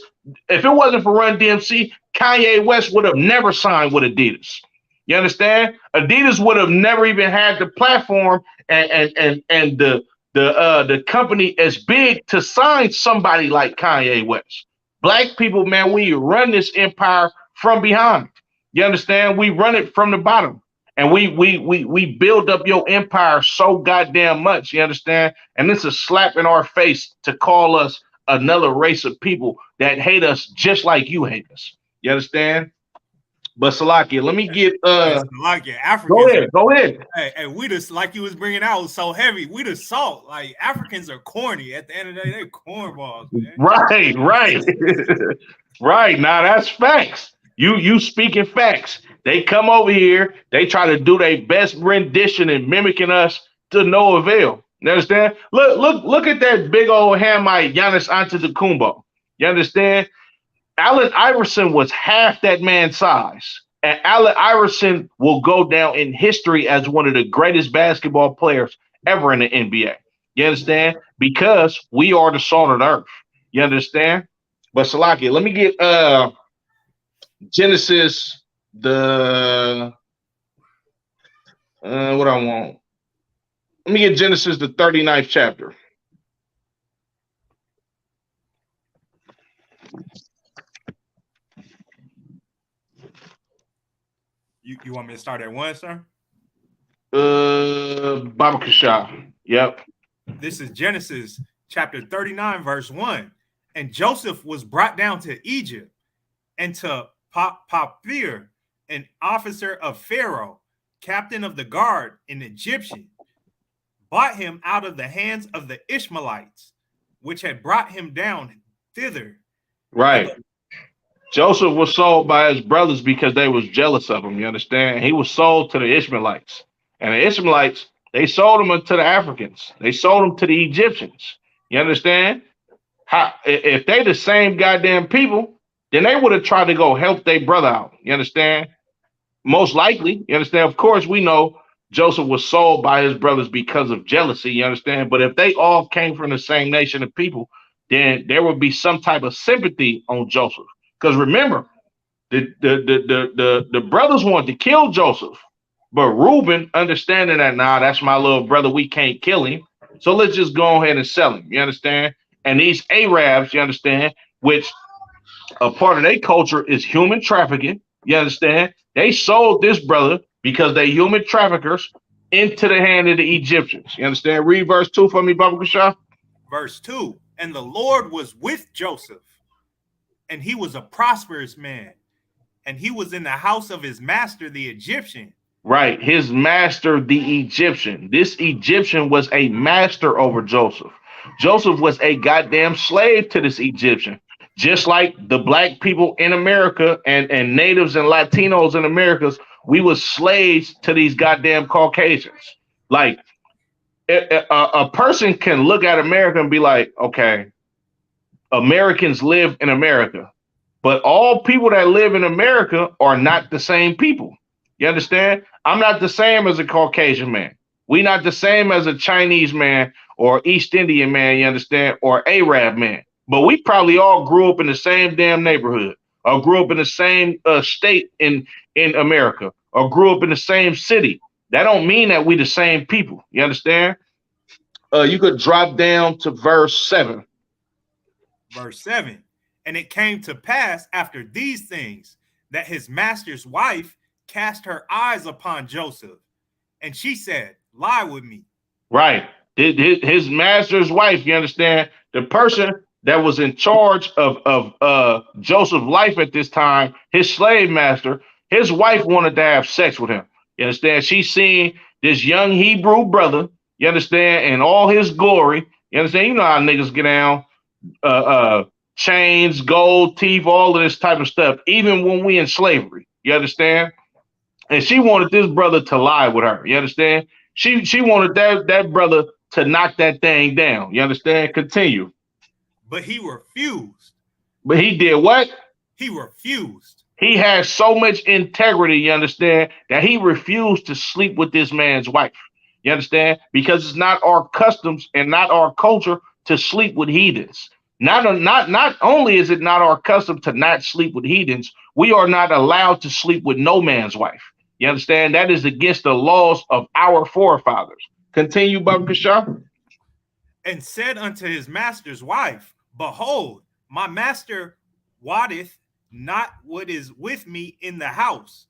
if it wasn't for Run DMC, Kanye West would have never signed with Adidas. You understand? Adidas would have never even had the platform and the company as big to sign somebody like Kanye West. Black people, man, we run this empire from behind. You understand? We run it from the bottom. And we build up your empire so goddamn much, you understand? And it's a slap in our face to call us another race of people that hate us just like you hate us. You understand? But Salakia, let me get Salakia, Africans. Go ahead. Hey, we just like you was bringing out was so heavy. We the salt. Like Africans are corny. At the end of the day, they're cornballs, man. Right. Right. Now that's facts. You speaking facts. They come over here, they try to do their best rendition and mimicking us to no avail. You understand? Look at that big old Hamite Giannis Antetokounmpo. You understand? Allen Iverson was half that man's size. And Allen Iverson will go down in history as one of the greatest basketball players ever in the NBA. You understand? Because we are the salt of the earth. You understand? But Salakia, let me get Genesis what I want. Let me get Genesis the 39th chapter. You want me to start at 1, sir? Baba Kasha. Yep. This is Genesis chapter 39, verse 1. And Joseph was brought down to Egypt, and to Potiphar, an officer of Pharaoh, captain of the guard, an Egyptian, bought him out of the hands of the Ishmaelites, which had brought him down thither. Right. Joseph was sold by his brothers because they was jealous of him. You understand? He was sold to the Ishmaelites. And the Ishmaelites, they sold him to the Africans. They sold him to the Egyptians. You understand? If they the same goddamn people, then they would have tried to go help their brother out. You understand? Most likely. You understand? Of course, we know Joseph was sold by his brothers because of jealousy. You understand? But if they all came from the same nation of people, then there would be some type of sympathy on Joseph. Because remember, the brothers wanted to kill Joseph, but Reuben, understanding that, that's my little brother, we can't kill him, so let's just go ahead and sell him. You understand? And these Arabs, you understand, which a part of their culture is human trafficking. You understand? They sold this brother because they human traffickers into the hand of the Egyptians. You understand? Read verse 2 for me, Baba Kasha. Verse 2. And the Lord was with Joseph, and he was a prosperous man, and he was in the house of his master, the Egyptian. Right. His master, the Egyptian. This Egyptian was a master over Joseph. Joseph was a goddamn slave to this Egyptian. Just like the black people in America and natives and Latinos in America, we were slaves to these goddamn Caucasians. Like a person can look at America and be like, okay, Americans live in America, but all people that live in America are not the same people. You understand? I'm not the same as a Caucasian man. We not the same as a Chinese man or East Indian man, you understand, or Arab man. But we probably all grew up in the same damn neighborhood, or grew up in the same state in America, or grew up in the same city. That don't mean that we the same people. You understand? You could drop down to verse 7. Verse 7. And it came to pass after these things that his master's wife cast her eyes upon Joseph, and she said, lie with me. Right. His master's wife, you understand? The person that was in charge of Joseph's life at this time, his slave master, his wife wanted to have sex with him. You understand? She seen this young Hebrew brother, you understand, and all his glory. You understand? You know how niggas get down, chains, gold teeth, all of this type of stuff, even when we in slavery. You understand? And she wanted this brother to lie with her. You understand? She wanted that brother to knock that thing down. You understand? Continue. But he refused. But he did what? He refused. He has so much integrity, you understand, that he refused to sleep with this man's wife. You understand? Because it's not our customs and not our culture to sleep with heathens. Not only is it not our custom to not sleep with heathens, we are not allowed to sleep with no man's wife. You understand? That is against the laws of our forefathers. Continue, Baba Kashaf. And said unto his master's wife, behold, my master wotteth not what is with me in the house,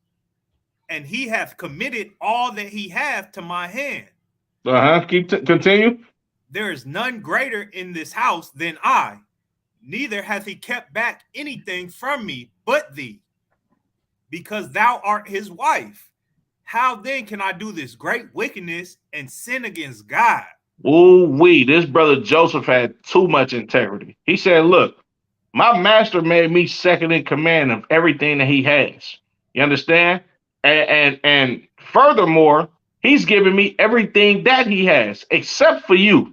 and he hath committed all that he hath to my hand. Continue. There is none greater in this house than I, neither hath he kept back anything from me but thee, because thou art his wife. How then can I do this great wickedness and sin against God? Ooh, this brother Joseph had too much integrity. He said, look, my master made me second in command of everything that he has. You understand? And furthermore, he's given me everything that he has, except for you.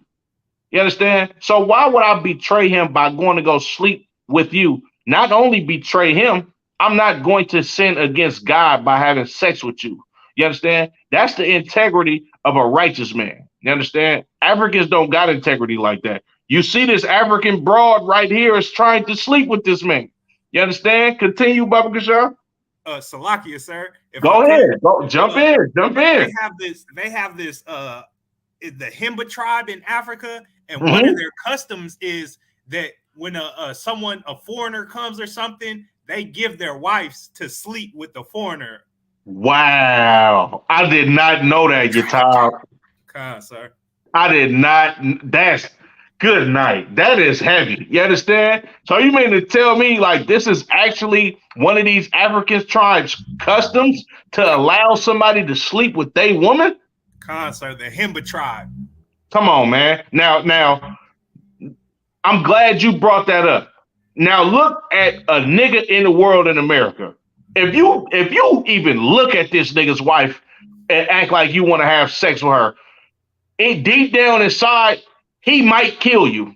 You understand? So why would I betray him by going to go sleep with you? Not only betray him, I'm not going to sin against God by having sex with you. You understand? That's the integrity of a righteous man. You understand? Africans don't got integrity like that. You see this African broad right here is trying to sleep with this man. You understand? Continue, Baba Kashar. Salakia, sir. Go ahead. Jump in. They have this the Himba tribe in Africa, and one of their customs is that when a foreigner comes or something, they give their wives to sleep with the foreigner. Wow. I did not know that, Yatab. Sir. I did not. That's good night. That is heavy. You understand? So you mean to tell me like this is actually one of these African tribes' customs to allow somebody to sleep with their woman? Sir, the Himba tribe. Come on, man. Now, I'm glad you brought that up. Now look at a nigga in the world in America. If you even look at this nigga's wife and act like you want to have sex with her, deep down inside, he might kill you.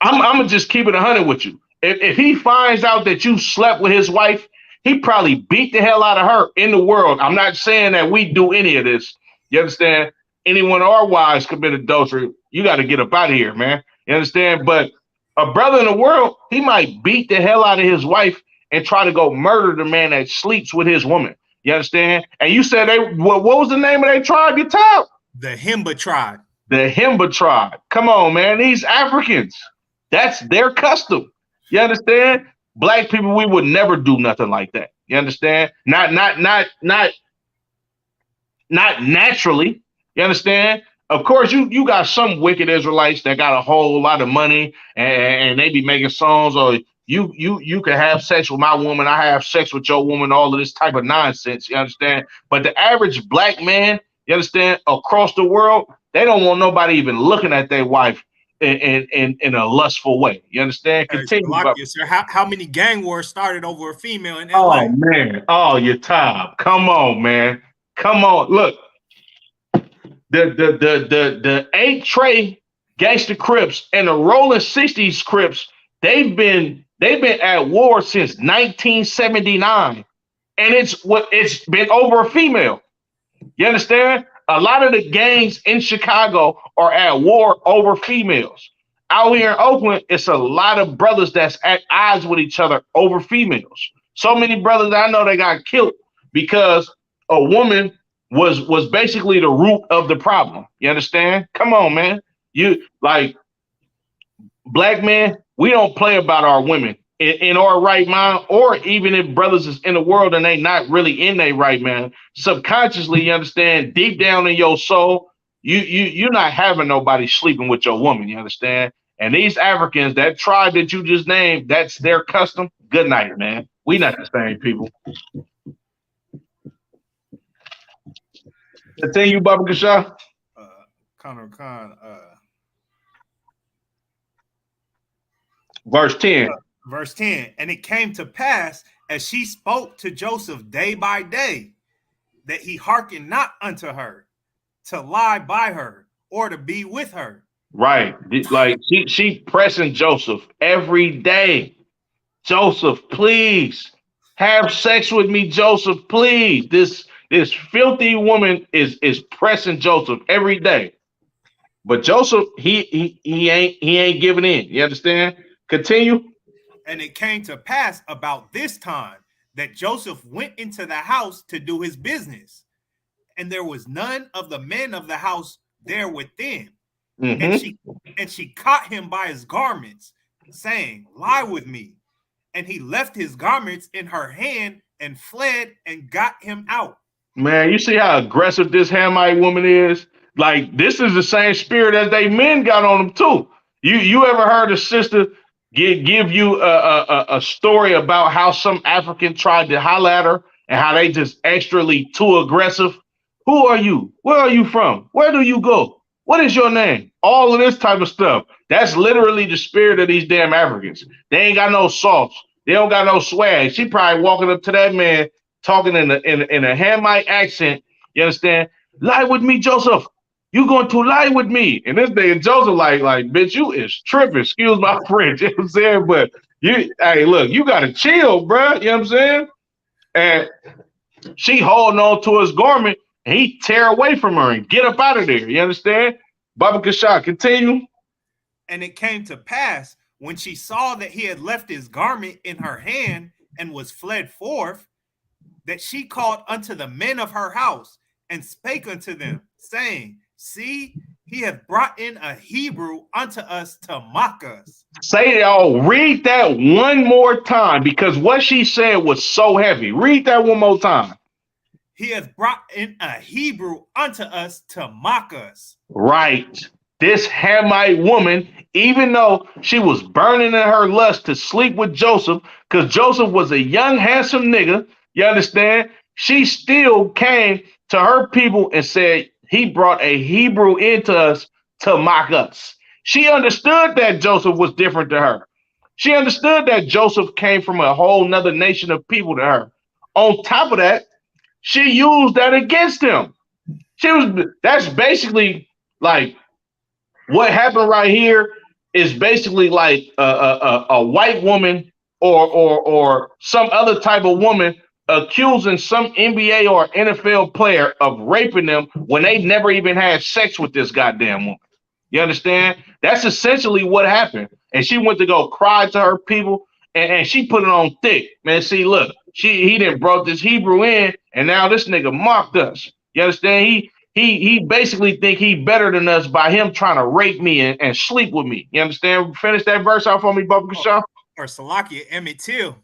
I'm gonna just keep it 100 with you. If he finds out that you slept with his wife, he probably beat the hell out of her in the world. I'm not saying that we do any of this. You understand? Anyone of our wives commit adultery, you got to get up out of here, man. You understand? But a brother in the world, he might beat the hell out of his wife and try to go murder the man that sleeps with his woman. You understand? And you said what was the name of their tribe you told? The Himba tribe. The Himba tribe. Come on, man. These Africans, that's their custom. You understand? Black people, we would never do nothing like that. You understand? Not naturally. You understand? Of course, you got some wicked Israelites that got a whole lot of money and they be making songs, or you can have sex with my woman, I have sex with your woman, all of this type of nonsense. You understand? But the average black man, you understand, across the world, they don't want nobody even looking at their wife in a lustful way. You understand? Continue. Sir, how many gang wars started over a female in LA? Oh man, oh your time. Come on, man. Come on. Look, the 8 Trey Gangsta Crips and the Rolling 60s Crips, they've been at war since 1979, and it's been over a female. You understand? A lot of the gangs in Chicago are at war over females. Out here in Oakland, it's a lot of brothers that's at odds with each other over females. So many brothers I know they got killed because a woman was basically the root of the problem. You understand? Come on, man. You like black men, we don't play about our women in our right mind, or even if brothers is in the world and they not really in their right mind, subconsciously, you understand, deep down in your soul, you're not having nobody sleeping with your woman. You understand? And these Africans, that tribe that you just named, that's their custom. Good night, man. We not the same people. Continue, Baba Kashah. Connor Khan. Verse 10. Verse 10. And it came to pass, as she spoke to Joseph day by day, that he hearkened not unto her, to lie by her, or to be with her. Right. Like she pressing Joseph every day. Joseph, please. Have sex with me, Joseph, please. This filthy woman is pressing Joseph every day. But Joseph, he ain't giving in. You understand? Continue. And it came to pass about this time that Joseph went into the house to do his business, and there was none of the men of the house there within. And Mm-hmm. she caught him by his garments, saying, Lie with me. And he left his garments in her hand and fled and got him out. Man, you see how aggressive this Hamite woman is? Like, this is the same spirit as they men got on them too. You ever heard a sister give you a story about how some African tried to holler at her and how they just extrally too aggressive? Who are you? Where are you from? Where do you go? What is your name? All of this type of stuff. That's literally the spirit of these damn Africans. They ain't got no sauce. They don't got no swag. She probably walking up to that man talking in a Hamite accent. You understand? Lie with me, Joseph. You going to lie with me? And this nigga Joseph like, bitch, you is tripping. Excuse my French. You know what I'm saying? But hey, look, you gotta chill, bro. You know what I'm saying? And she holding on to his garment, and he tear away from her and get up out of there. You understand? Baba Kasha, continue. And it came to pass when she saw that he had left his garment in her hand and was fled forth, that she called unto the men of her house and spake unto them, saying, See, he hath brought in a Hebrew unto us to mock us. Say it all. Read that one more time because what she said was so heavy. Read that one more time. He hath brought in a Hebrew unto us to mock us. Right. This Hamite woman, even though she was burning in her lust to sleep with Joseph, because Joseph was a young, handsome nigga, you understand? She still came to her people and said, he brought a Hebrew into us to mock us. She understood that Joseph was different to her. She understood that Joseph came from a whole nother nation of people to her. On top of that, she used that against him. That's basically like what happened right here is basically like a white woman or some other type of woman accusing some NBA or NFL player of raping them when they never even had sex with this goddamn woman. You understand? That's essentially what happened. And she went to go cry to her people, and she put it on thick. Man, see, look, he didn't brought this Hebrew in, and now this nigga mocked us. You understand? He basically think he better than us by him trying to rape me and sleep with me. You understand? Finish that verse out for me, Bubba Kashaw. Or Salakia, Emmett Till.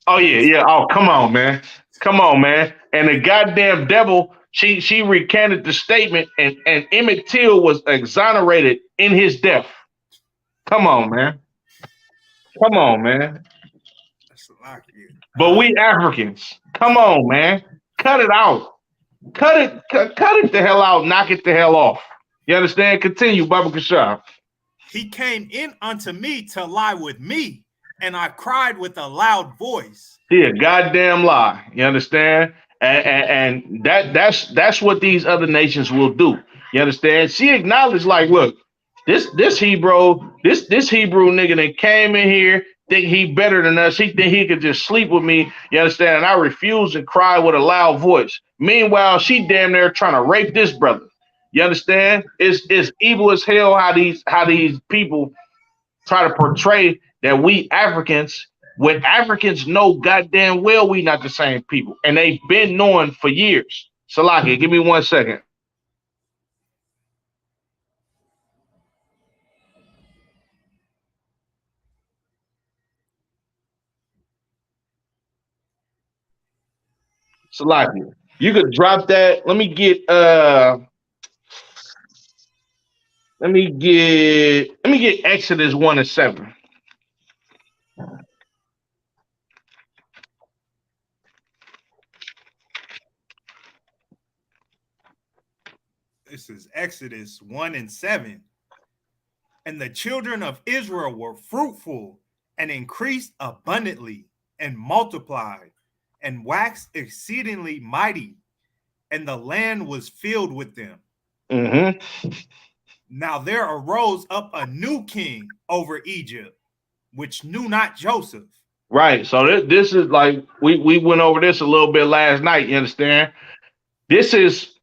Oh yeah, yeah. Oh, come on, man. Come on, man. And the goddamn devil, she recanted the statement, and Emmett Till was exonerated in his death. Come on, man. Come on, man. Salakia. But we Africans, come on, man. Cut it out. Cut it the hell out. Knock it the hell off. You understand? Continue, Baba Kashaw. He came in unto me to lie with me, and I cried with a loud voice. He a goddamn lie. You understand? And that's what these other nations will do. You understand? She acknowledged, like, look, this Hebrew nigga that came in here think he better than us. He think he could just sleep with me. You understand? And I refused and cried with a loud voice. Meanwhile, she damn near trying to rape this brother. You understand? It's evil as hell how these people try to portray that we Africans, when Africans know goddamn well we not the same people, and they've been knowing for years. Salaki, give me 1 second. Salaki, you could drop that. Let me get Exodus 1:7. This is Exodus 1:7. And the children of Israel were fruitful and increased abundantly and multiplied and waxed exceedingly mighty, and the land was filled with them. Mm-hmm. Now there arose up a new king over Egypt, which knew not Joseph. Right. So this is like we went over this a little bit last night. You understand? This is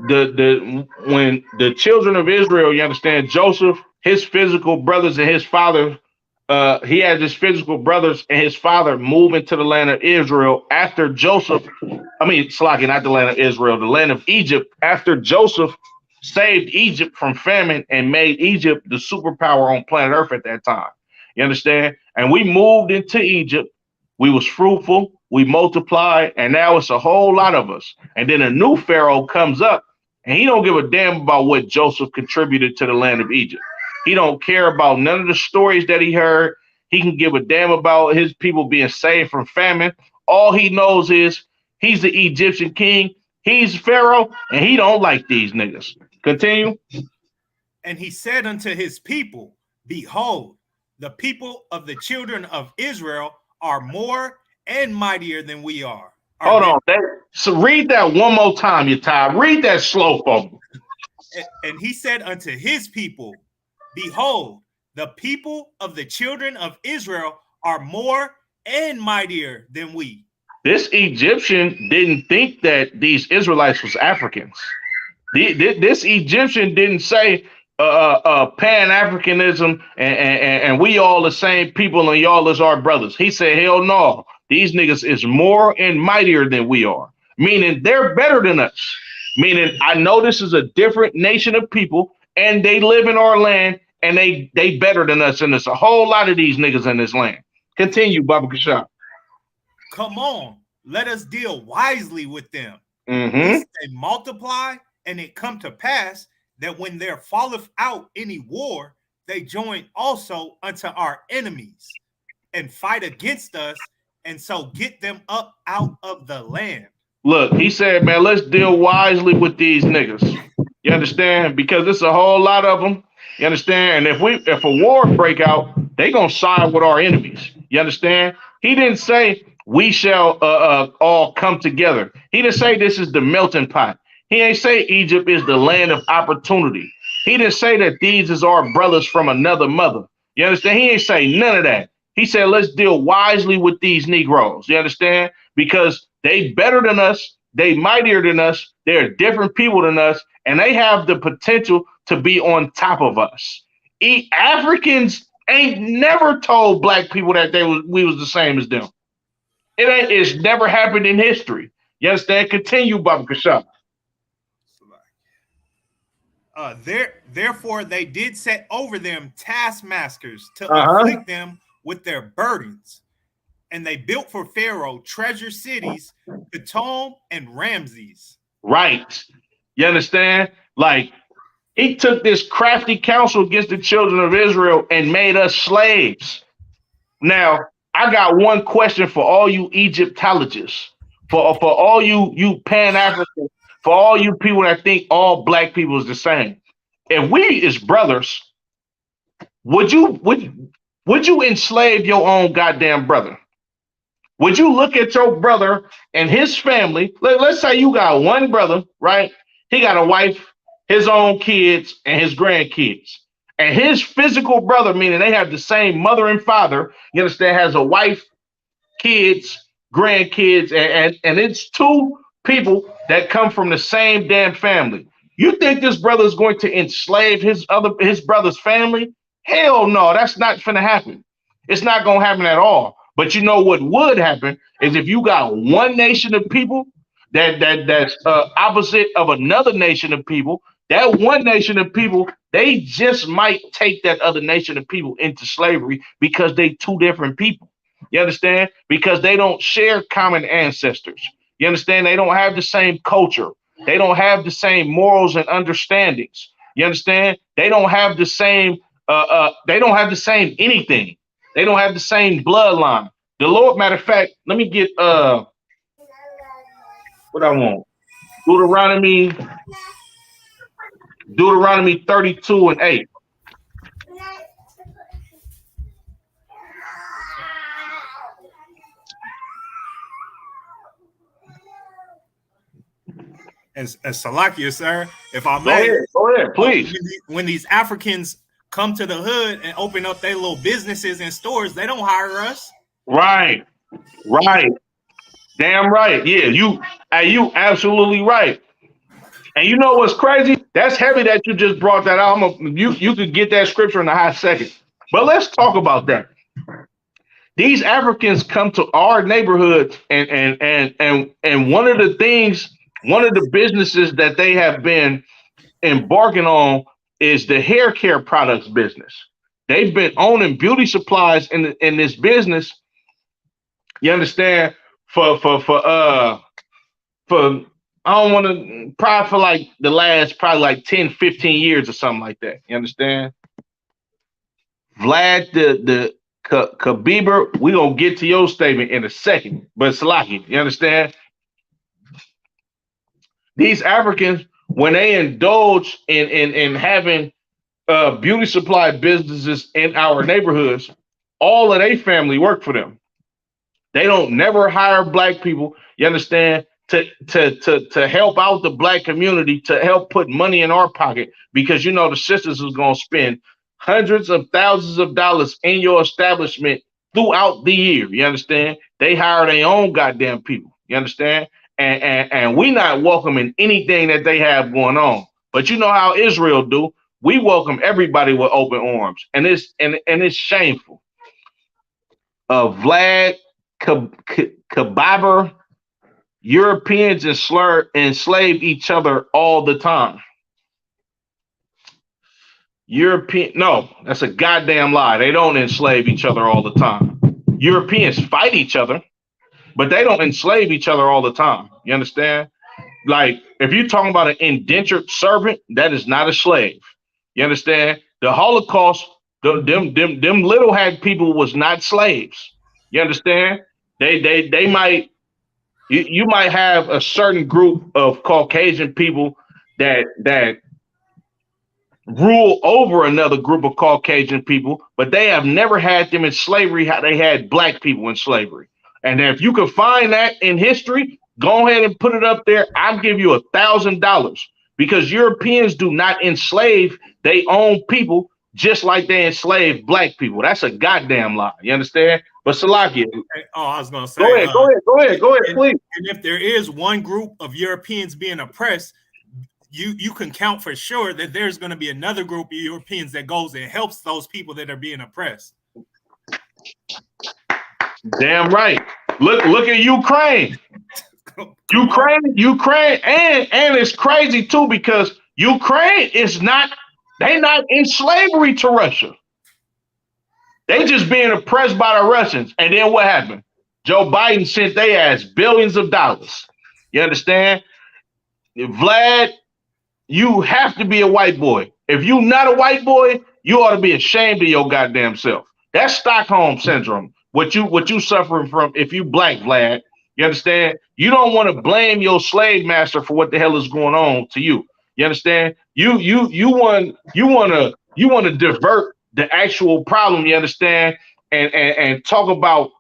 the when the children of Israel, you understand, Joseph, his physical brothers and his father, he had his physical brothers and his father move into the land of Israel after Joseph, I mean, Slaki, not the land of Israel, the land of Egypt, after Joseph saved Egypt from famine and made Egypt the superpower on planet Earth at that time. You understand? And we moved into Egypt. We was fruitful. We multiplied, and now it's a whole lot of us. And then a new Pharaoh comes up, and he don't give a damn about what Joseph contributed to the land of Egypt. He don't care about none of the stories that he heard. He can give a damn about his people being saved from famine. All he knows is he's the Egyptian king. He's Pharaoh, and he don't like these niggas. Continue. And he said unto his people, behold, the people of the children of Israel are more and mightier than we are. Hold on. So read that one more time, you Ty. Read that slow for me. And he said unto his people, behold, the people of the children of Israel are more and mightier than we. This Egyptian didn't think that these Israelites was Africans. This Egyptian didn't say Pan-Africanism and we all the same people and y'all is our brothers. He said, hell no, these niggas is more and mightier than we are, meaning they're better than us. Meaning I know this is a different nation of people and they live in our land and they better than us, and there's a whole lot of these niggas in this land. Continue, Baba Kashab. Come on, let us deal wisely with them. Mm-hmm. They multiply, and it come to pass that when there falleth out any war, they join also unto our enemies and fight against us, and so get them up out of the land. Look, he said, man, let's deal wisely with these niggas. You understand? Because it's a whole lot of them. You understand? And if a war break out, they gonna side with our enemies. You understand? He didn't say we shall all come together. He didn't say this is the melting pot. He ain't say Egypt is the land of opportunity. He didn't say that these is our brothers from another mother. You understand? He ain't say none of that. He said, let's deal wisely with these Negroes. You understand? Because they better than us. They mightier than us. They're different people than us. And they have the potential to be on top of us. Africans ain't never told black people that we was the same as them. It's never happened in history. You understand? Continue, Baba Kashab. Therefore, they did set over them taskmasters to afflict them with their burdens. And they built for Pharaoh treasure cities, Pithom and Ramses. Right. You understand? Like, he took this crafty counsel against the children of Israel and made us slaves. Now, I got one question for all you Egyptologists, for all you Pan-Africans, for all you people that think all black people is the same. If we is brothers, would you enslave your own goddamn brother? Would you look at your brother and his family? Let's say you got one brother, right? He got a wife, his own kids, and his grandkids. And his physical brother, meaning they have the same mother and father, you understand, has a wife, kids, grandkids, and it's two people that come from the same damn family. You think this brother is going to enslave his brother's family? Hell no, that's not gonna happen. It's not gonna happen at all. But you know what would happen is if you got one nation of people that's opposite of another nation of people, that one nation of people, they just might take that other nation of people into slavery because they two different people. You understand? Because they don't share common ancestors. You understand? They don't have the same culture. They don't have the same morals and understandings. You understand? They don't have the same. They don't have the same anything. They don't have the same bloodline. The Lord, matter of fact, let me get what I want. Deuteronomy 32:8. And Salakia, sir, if I may, go ahead, please. When these Africans come to the hood and open up their little businesses and stores, they don't hire us. Right, right, damn right. Yeah, you absolutely right. And you know what's crazy? That's heavy that you just brought that out. You could get that scripture in a hot second. But let's talk about that. These Africans come to our neighborhoods, and one of the things, one of the businesses that they have been embarking on is the hair care products business. They've been owning beauty supplies in this business. You understand? For I don't want to, probably for like the last probably like 10, 15 years or something like that. You understand? Vlad the Khabiber, we gonna get to your statement in a second. But Salaki, you understand? These Africans, when they indulge in having beauty supply businesses in our neighborhoods, all of their family work for them. They don't never hire black people, you understand, to help out the black community, to help put money in our pocket, because you know the sisters is gonna spend hundreds of thousands of dollars in your establishment throughout the year. You understand? They hire their own goddamn people. You understand? And we not welcoming anything that they have going on. But you know how Israel do. We welcome everybody with open arms, and it's shameful. Vlad Kababer, Europeans enslave each other all the time. No, that's a goddamn lie. They don't enslave each other all the time. Europeans fight each other, but they don't enslave each other all the time. You understand? Like, if you're talking about an indentured servant, that is not a slave. You understand? The Holocaust, them little hag people was not slaves. You understand? They might, you might have a certain group of Caucasian people that rule over another group of Caucasian people, but they have never had them in slavery how they had black people in slavery. And if you can find that in history, go ahead and put it up there. I'll give you $1,000, because Europeans do not enslave their own people just like they enslave black people. That's a goddamn lie. You understand? But Salakia. Oh, I was gonna say. Go ahead, please. And if there is one group of Europeans being oppressed, you can count for sure that there's going to be another group of Europeans that goes and helps those people that are being oppressed. Damn right. Look at Ukraine. Ukraine, and it's crazy too, because Ukraine is not, they not in slavery to Russia. They just being oppressed by the Russians. And then what happened? Joe Biden sent their ass billions of dollars. You understand? Vlad, you have to be a white boy. If you not a white boy, you ought to be ashamed of your goddamn self. That's Stockholm syndrome. What you suffering from if you black, Vlad. You understand? You don't want to blame your slave master for what the hell is going on to you. You understand? You want to divert the actual problem. You understand? And talk about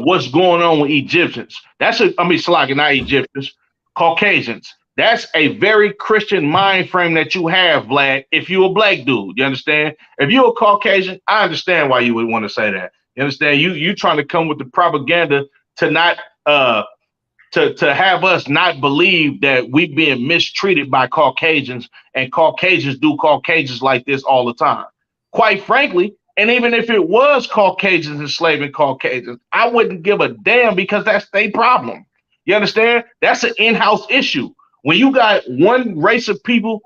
what's going on with Egyptians. Slacking, not Egyptians, Caucasians. That's a very Christian mind frame that you have, Vlad, if you're a black dude. You understand? If you're a Caucasian, I understand why you would want to say that. You understand? You trying to come with the propaganda to not to have us not believe that we being mistreated by Caucasians, and Caucasians do Caucasians like this all the time. Quite frankly, and even if it was Caucasians enslaving Caucasians, I wouldn't give a damn, because that's their problem. You understand? That's an in-house issue. When you got one race of people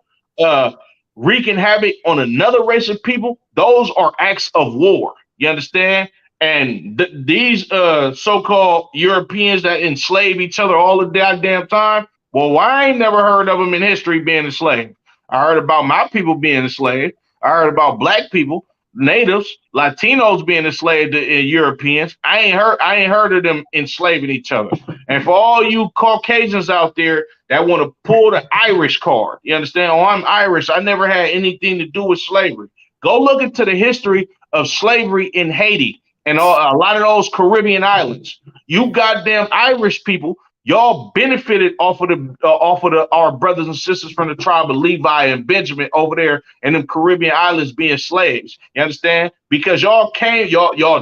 wreaking havoc on another race of people, those are acts of war. You understand? And these so-called Europeans that enslave each other all the goddamn time, well, I ain't never heard of them in history being enslaved. I heard about my people being enslaved. I heard about black people, natives, Latinos being enslaved to Europeans. I ain't heard of them enslaving each other. And for all you Caucasians out there that want to pull the Irish card, you understand? Oh, I'm Irish. I never had anything to do with slavery. Go look into the history of slavery in Haiti and a lot of those Caribbean islands. You goddamn Irish people Y'all benefited off of our brothers and sisters from the tribe of Levi and Benjamin over there in them Caribbean islands being slaves. You understand? Because y'all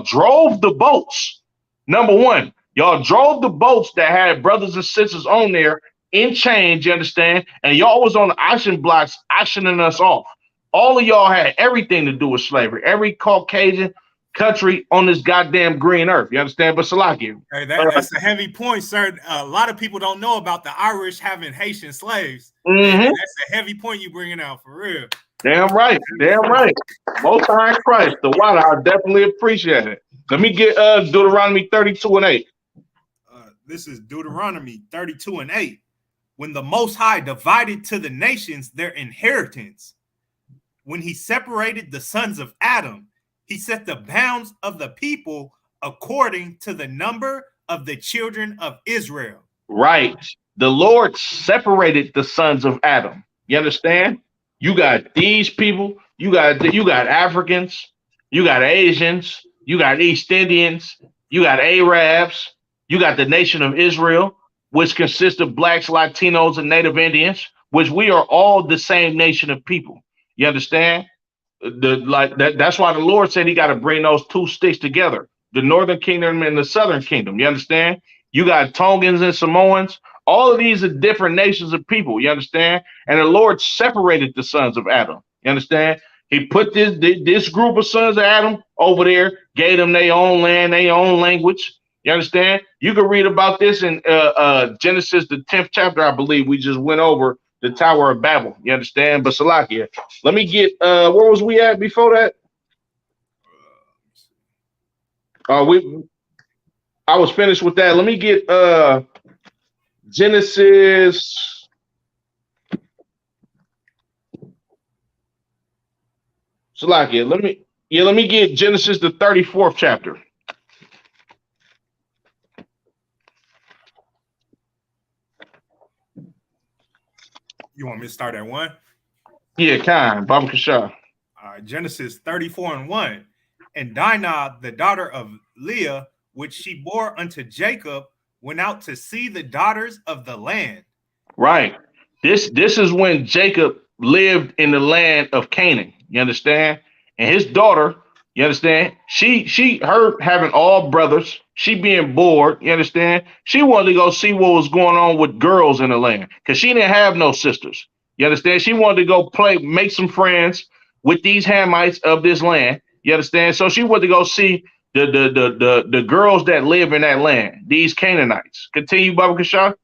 drove the boats. Number one, y'all drove the boats that had brothers and sisters on there in chains. You understand? And y'all was on the auction blocks auctioning us off. All of y'all had everything to do with slavery. Every Caucasian country on this goddamn green earth. You understand? But Salakia. Hey, that's a heavy point, sir. A lot of people don't know about the Irish having Haitian slaves. Mm-hmm. That's a heavy point you bringing out for real. Damn right. Damn right. Most High in Christ. The water, I definitely appreciate it. Let me get Deuteronomy 32 and 8. This is Deuteronomy 32 and 8. When the Most High divided to the nations their inheritance, when he separated the sons of Adam, he set the bounds of the people according to the number of the children of Israel. Right. The Lord separated the sons of Adam. You understand? You got these people, you got Africans, you got Asians, you got East Indians, you got Arabs, you got the nation of Israel, which consists of blacks, Latinos, and Native Indians, which we are all the same nation of people. You understand? That's why the Lord said he got to bring those two sticks together, the northern kingdom and the southern kingdom. You understand? You got Tongans and Samoans. All of these are different nations of people. You understand? And the Lord separated the sons of Adam. You understand? He put this group of sons of Adam over there, gave them their own land, their own language. You understand? You can read about this in Genesis, the 10th chapter, I believe. We just went over the Tower of Babel. You understand? But Salakia, let me get where was we at before that? I was finished with that. Let me get Genesis. Salakia, let me get Genesis the 34th chapter. You want me to start at 1? Yeah, Khan, Baba Kasha. Genesis 34 and 1. And Dinah, the daughter of Leah, which she bore unto Jacob, went out to see the daughters of the land. Right. This is when Jacob lived in the land of Canaan. You understand? And his daughter, you understand? Her having all brothers, she being bored, you understand? She wanted to go see what was going on with girls in the land because she didn't have no sisters. You understand? She wanted to go make some friends with these Hamites of this land. You understand? So she wanted to go see the girls that live in that land, these Canaanites. Continue, Baba Kasha.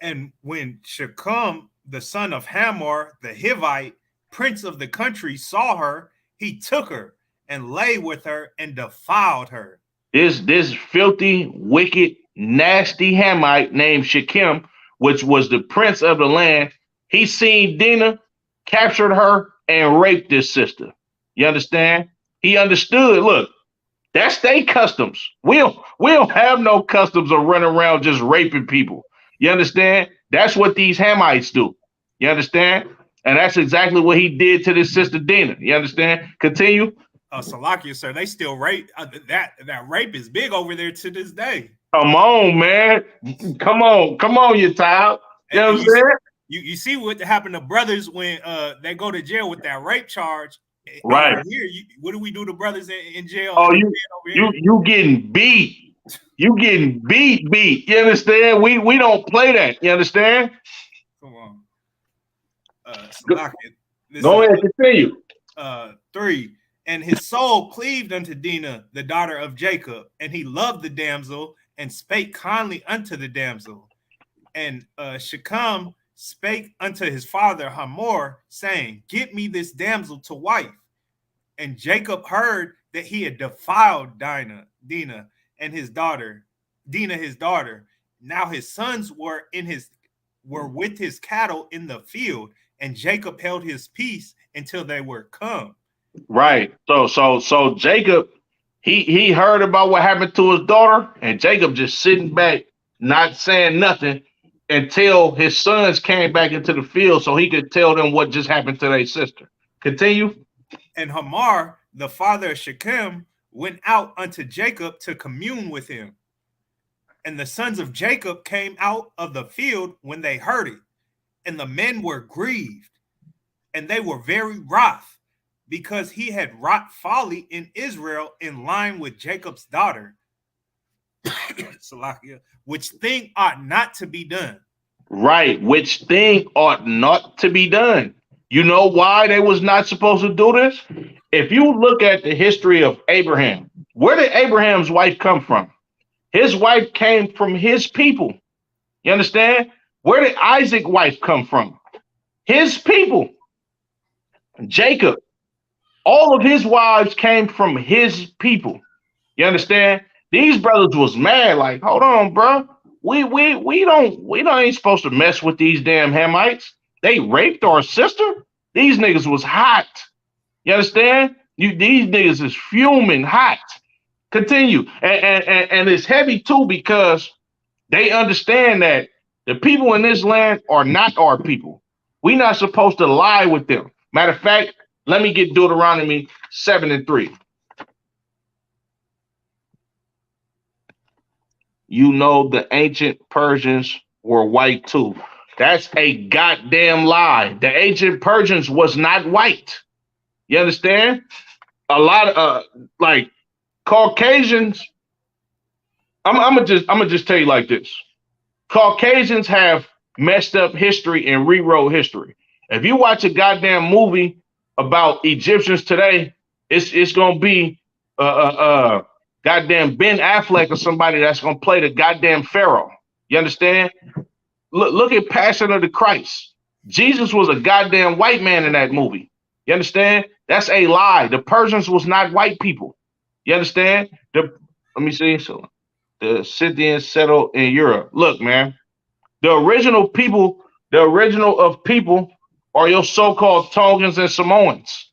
And when Shechem, the son of Hamor, the Hivite, prince of the country, saw her, he took her and lay with her and defiled her. This filthy, wicked, nasty Hamite named Shechem, which was the prince of the land, he seen Dinah, captured her, and raped his sister. You understand? He understood. Look, that's their customs. We don't have no customs of running around just raping people. You understand? That's what these Hamites do. You understand? And that's exactly what he did to this sister Dinah. You understand? Continue. Salakia, sir, they still rape. That rape is big over there to this day. Come on, man. Come on, you child. You know what I'm saying? You see what happened to brothers when they go to jail with that rape charge. Right. Here, what do we do to brothers in jail? Oh, you getting beat. You getting beat. You understand? We don't play that. You understand? Come on. Go ahead, continue. 3. And his soul cleaved unto Dinah, the daughter of Jacob, and he loved the damsel and spake kindly unto the damsel. And Shechem spake unto his father Hamor, saying, Get me this damsel to wife. And Jacob heard that he had defiled Dinah and his daughter, Dinah his daughter. Now his sons were with his cattle in the field, and Jacob held his peace until they were come. Right. So Jacob, he heard about what happened to his daughter, and Jacob just sitting back, not saying nothing until his sons came back into the field so he could tell them what just happened to their sister. Continue. And Hamor, the father of Shechem, went out unto Jacob to commune with him. And the sons of Jacob came out of the field when they heard it, and the men were grieved, and they were very wroth, because he had wrought folly in Israel in line with Jacob's daughter, which thing ought not to be done. Right, which thing ought not to be done. You know why they was not supposed to do this? If you look at the history of Abraham, where did Abraham's wife come from? His wife came from his people. You understand? Where did Isaac's wife come from? His people. Jacob, all of his wives came from his people. You understand? These brothers was mad, like, hold on, bro. We don't ain't supposed to mess with these damn Hamites. They raped our sister. These niggas was hot. You understand? These niggas is fuming hot. Continue. And it's heavy too, because they understand that the people in this land are not our people. We're not supposed to lie with them. Matter of fact, let me get Deuteronomy 7:3. You know the ancient Persians were white too. That's a goddamn lie. The ancient Persians was not white. You understand? A lot of like Caucasians. I'm gonna just tell you like this. Caucasians have messed up history and rewrote history. If you watch a goddamn movie about Egyptians today, it's gonna be goddamn Ben Affleck or somebody that's gonna play the goddamn Pharaoh. You understand? Look at Passion of the Christ. Jesus was a goddamn white man in that movie. You understand? That's a lie. The Persians was not white people. You understand? Let me see. So the Scythians settled in Europe. Look, man, the original of people are your so-called Tongans and Samoans.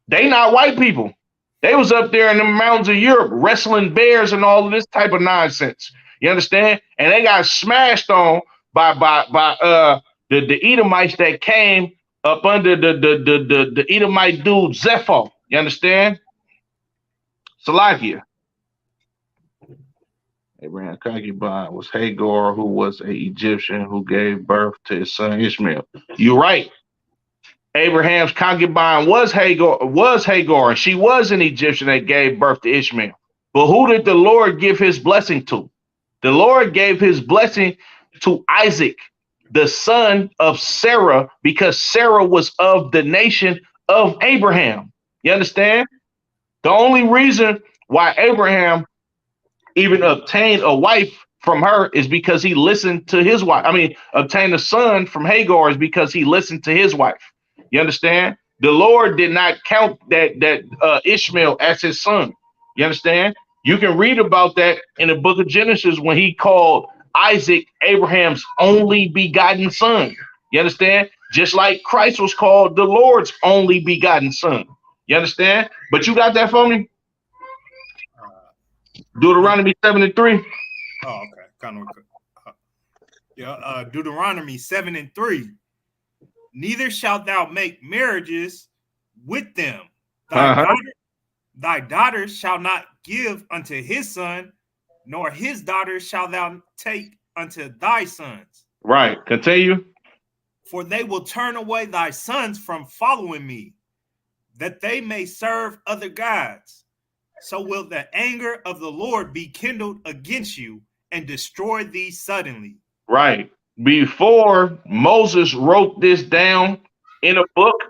They not white people. They was up there in the mountains of Europe wrestling bears and all of this type of nonsense. You understand? And they got smashed on by the Edomites that came up under the Edomite dude Zepho. You understand? Salakia. Abraham concubine was Hagar, who was an Egyptian who gave birth to his son Ishmael. You're right. Abraham's concubine was Hagar, and she was an Egyptian that gave birth to Ishmael. But who did the Lord give his blessing to? The Lord gave his blessing to Isaac, the son of Sarah, because Sarah was of the nation of Abraham. You understand? The only reason why Abraham even obtained a wife from her is because he listened to his wife. I mean, obtained a son from Hagar is because he listened to his wife. You understand? The Lord did not count that Ishmael as his son. You understand? You can read about that in the book of Genesis when he called Isaac Abraham's only begotten son. You understand? Just like Christ was called the Lord's only begotten son. You understand? But you got that for me? Deuteronomy 7:3. Oh, okay. Deuteronomy 7:3. Neither shalt thou make marriages with them. Thy daughter shall not give unto his son, nor his daughter shalt thou take unto thy sons. Right. Continue. For they will turn away thy sons from following me, that they may serve other gods. So will the anger of the Lord be kindled against you and destroy thee suddenly. Right. Before Moses wrote this down in a book,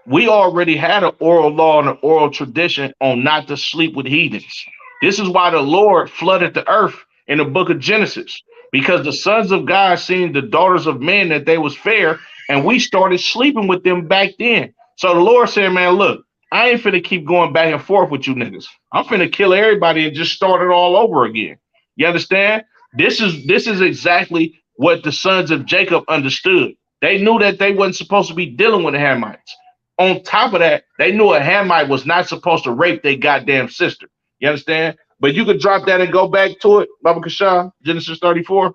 we already had an oral law and an oral tradition on not to sleep with heathens. This is why the Lord flooded the earth in the book of Genesis, because the sons of God seen the daughters of men that they was fair, and we started sleeping with them back then. So the Lord said, man, look, I ain't finna keep going back and forth with you niggas. I'm finna kill everybody and just start it all over again. You understand? This is exactly what the sons of Jacob understood. They knew that they wasn't supposed to be dealing with the Hamites. On top of that, they knew a Hamite was not supposed to rape their goddamn sister. You understand? But you could drop that and go back to it, Baba Kasha, Genesis 34.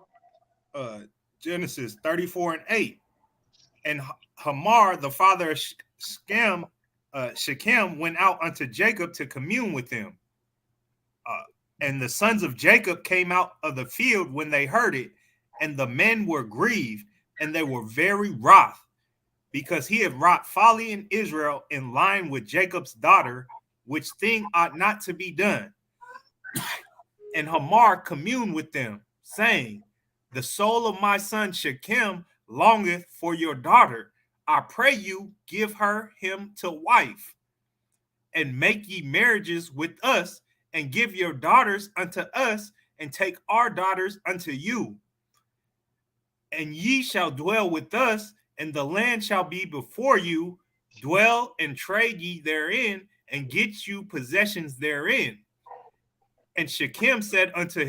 Genesis 34:8. And Hamor, the father of Shechem, went out unto Jacob to commune with him. And the sons of Jacob came out of the field when they heard it, and the men were grieved, and they were very wroth, because he had wrought folly in Israel in line with Jacob's daughter, which thing ought not to be done. And Hamor communed with them, saying, the soul of my son Shechem longeth for your daughter. I pray you, give her him to wife, and make ye marriages with us, and give your daughters unto us, and take our daughters unto you. And ye shall dwell with us, and the land shall be before you. Dwell and trade ye therein, and get you possessions therein. And Shechem said unto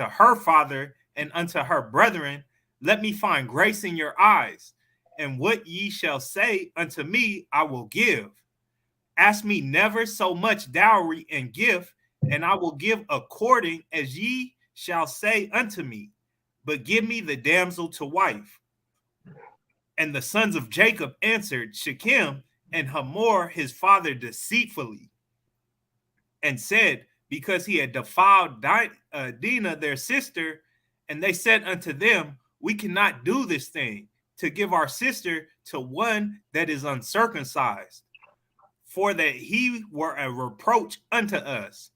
her father and unto her brethren, let me find grace in your eyes, and what ye shall say unto me I will give. Ask me never so much dowry and gift, and I will give according as ye shall say unto me. But give me the damsel to wife. And the sons of Jacob answered Shechem and Hamor his father deceitfully, and said, because he had defiled Dinah their sister. And they said unto them, we cannot do this thing, to give our sister to one that is uncircumcised, for that he were a reproach unto us.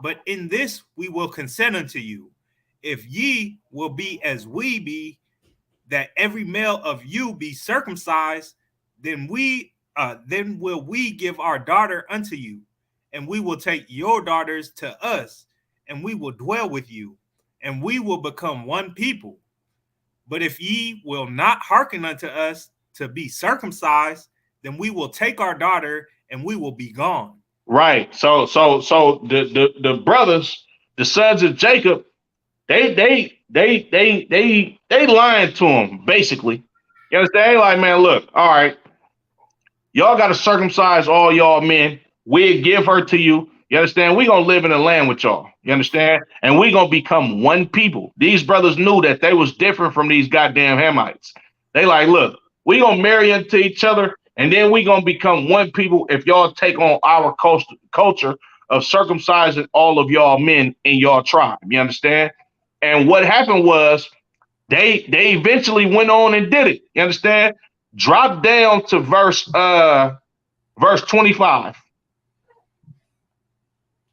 But in this we will consent unto you, if ye will be as we be, that every male of you be circumcised, then will we give our daughter unto you, and we will take your daughters to us, and we will dwell with you, and we will become one people. But if ye will not hearken unto us to be circumcised, then we will take our daughter, and we will be gone. Right. So the brothers, the sons of Jacob, they lying to him, basically. You understand? They like, man, look, all right, y'all got to circumcise all y'all men. We'll give her to you. You understand? We're going to live in the land with y'all. You understand? And we're going to become one people. These brothers knew that they was different from these goddamn Hamites. They like, look, we're going to marry into each other, and then we're going to become one people if y'all take on our culture of circumcising all of y'all men in y'all tribe. You understand? And what happened was they eventually went on and did it. You understand? Drop down to verse 25.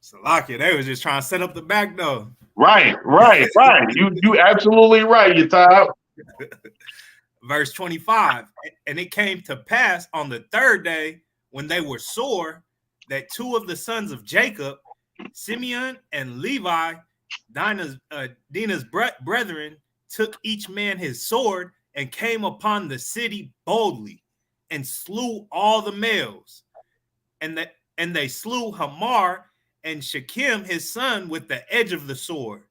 Salakia, they was just trying to set up the back door. Right. You absolutely right, you Yotab. Verse 25. And it came to pass on the third day, when they were sore, that two of the sons of Jacob, Simeon and Levi, Dinah's brethren, took each man his sword and came upon the city boldly, and slew all the males. And they slew Hamor and Shechem his son with the edge of the sword,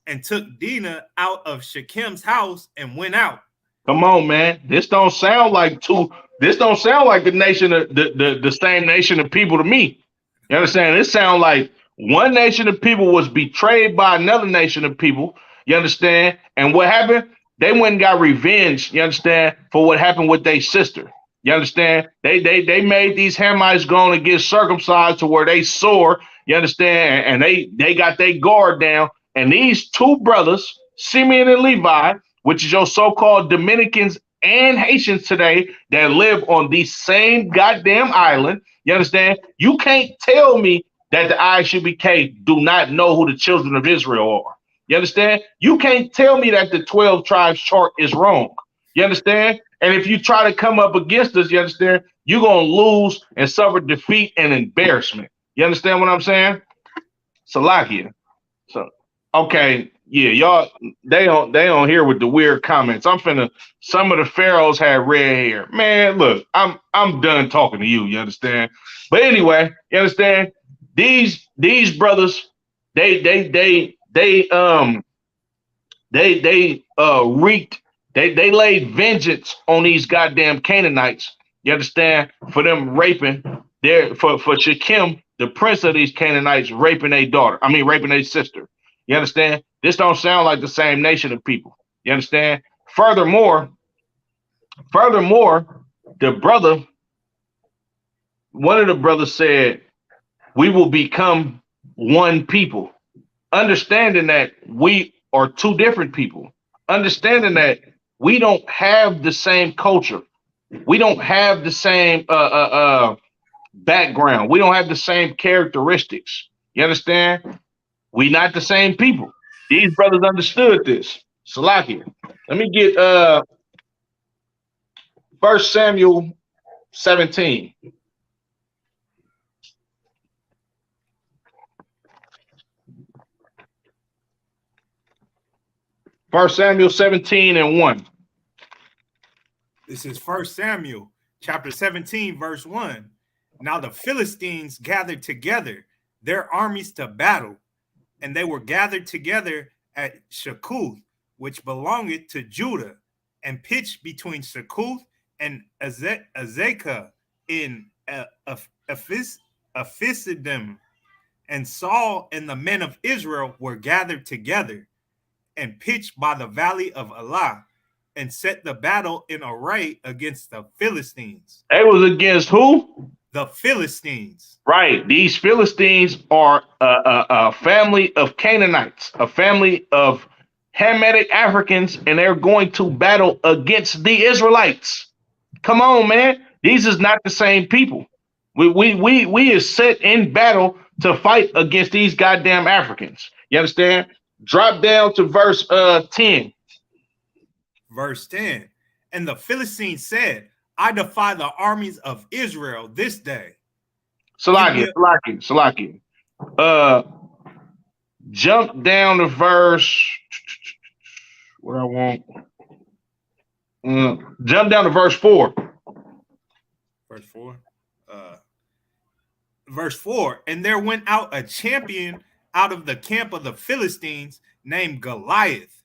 and took Dinah out of Shechem's house and went out. Come on, man. This don't sound like the nation of the same nation of people to me. You understand? It sounds like one nation of people was betrayed by another nation of people. You understand? And what happened? They went and got revenge, you understand, for what happened with their sister. You understand? They made these Hamites go on and get circumcised to where they sore, you understand, and they got their guard down. And these two brothers, Simeon and Levi, which is your so-called Dominicans and Haitians today that live on the same goddamn island, you understand? You can't tell me that the ISUBK do not know who the children of Israel are. You understand? You can't tell me that the 12 tribes chart is wrong. You understand? And if you try to come up against us, you understand, you're going to lose and suffer defeat and embarrassment. You understand what I'm saying? Salakia. So, okay. Yeah, y'all, they don't hear with the weird comments. Some of the pharaohs had red hair. Man, look, I'm done talking to you. You understand? But anyway, you understand? These brothers, they laid vengeance on these goddamn Canaanites. You understand? For them raping for Shechem, the prince of these Canaanites, raping raping their sister. You understand? This don't sound like the same nation of people. You understand? Furthermore, one of the brothers said, we will become one people, understanding that we are two different people, understanding that we don't have the same culture, we don't have the same background, we don't have the same characteristics. You understand? We not the same people. These brothers understood this. Salakia. Let me get 1 Samuel 17. 1 Samuel 17 and 1. This is 1 Samuel chapter 17, verse 1. Now the Philistines gathered together their armies to battle, and they were gathered together at Shakuth, which belongeth to Judah, and pitched between Shakuth and Azekah in Ephisim. And Saul and the men of Israel were gathered together and pitched by the valley of Elah, and set the battle in array against the Philistines. It was against who? The Philistines. Right. These Philistines are a family of Canaanites, a family of Hamitic Africans, and they're going to battle against the Israelites. Come on, man. These is not the same people. We is set in battle to fight against these goddamn Africans. You understand? Drop down to verse 10. Verse 10. And the Philistines said, I defy the armies of Israel this day. Salakia. Jump down to verse. What I want. Jump down to verse 4. Verse 4. Verse 4. And there went out a champion out of the camp of the Philistines named Goliath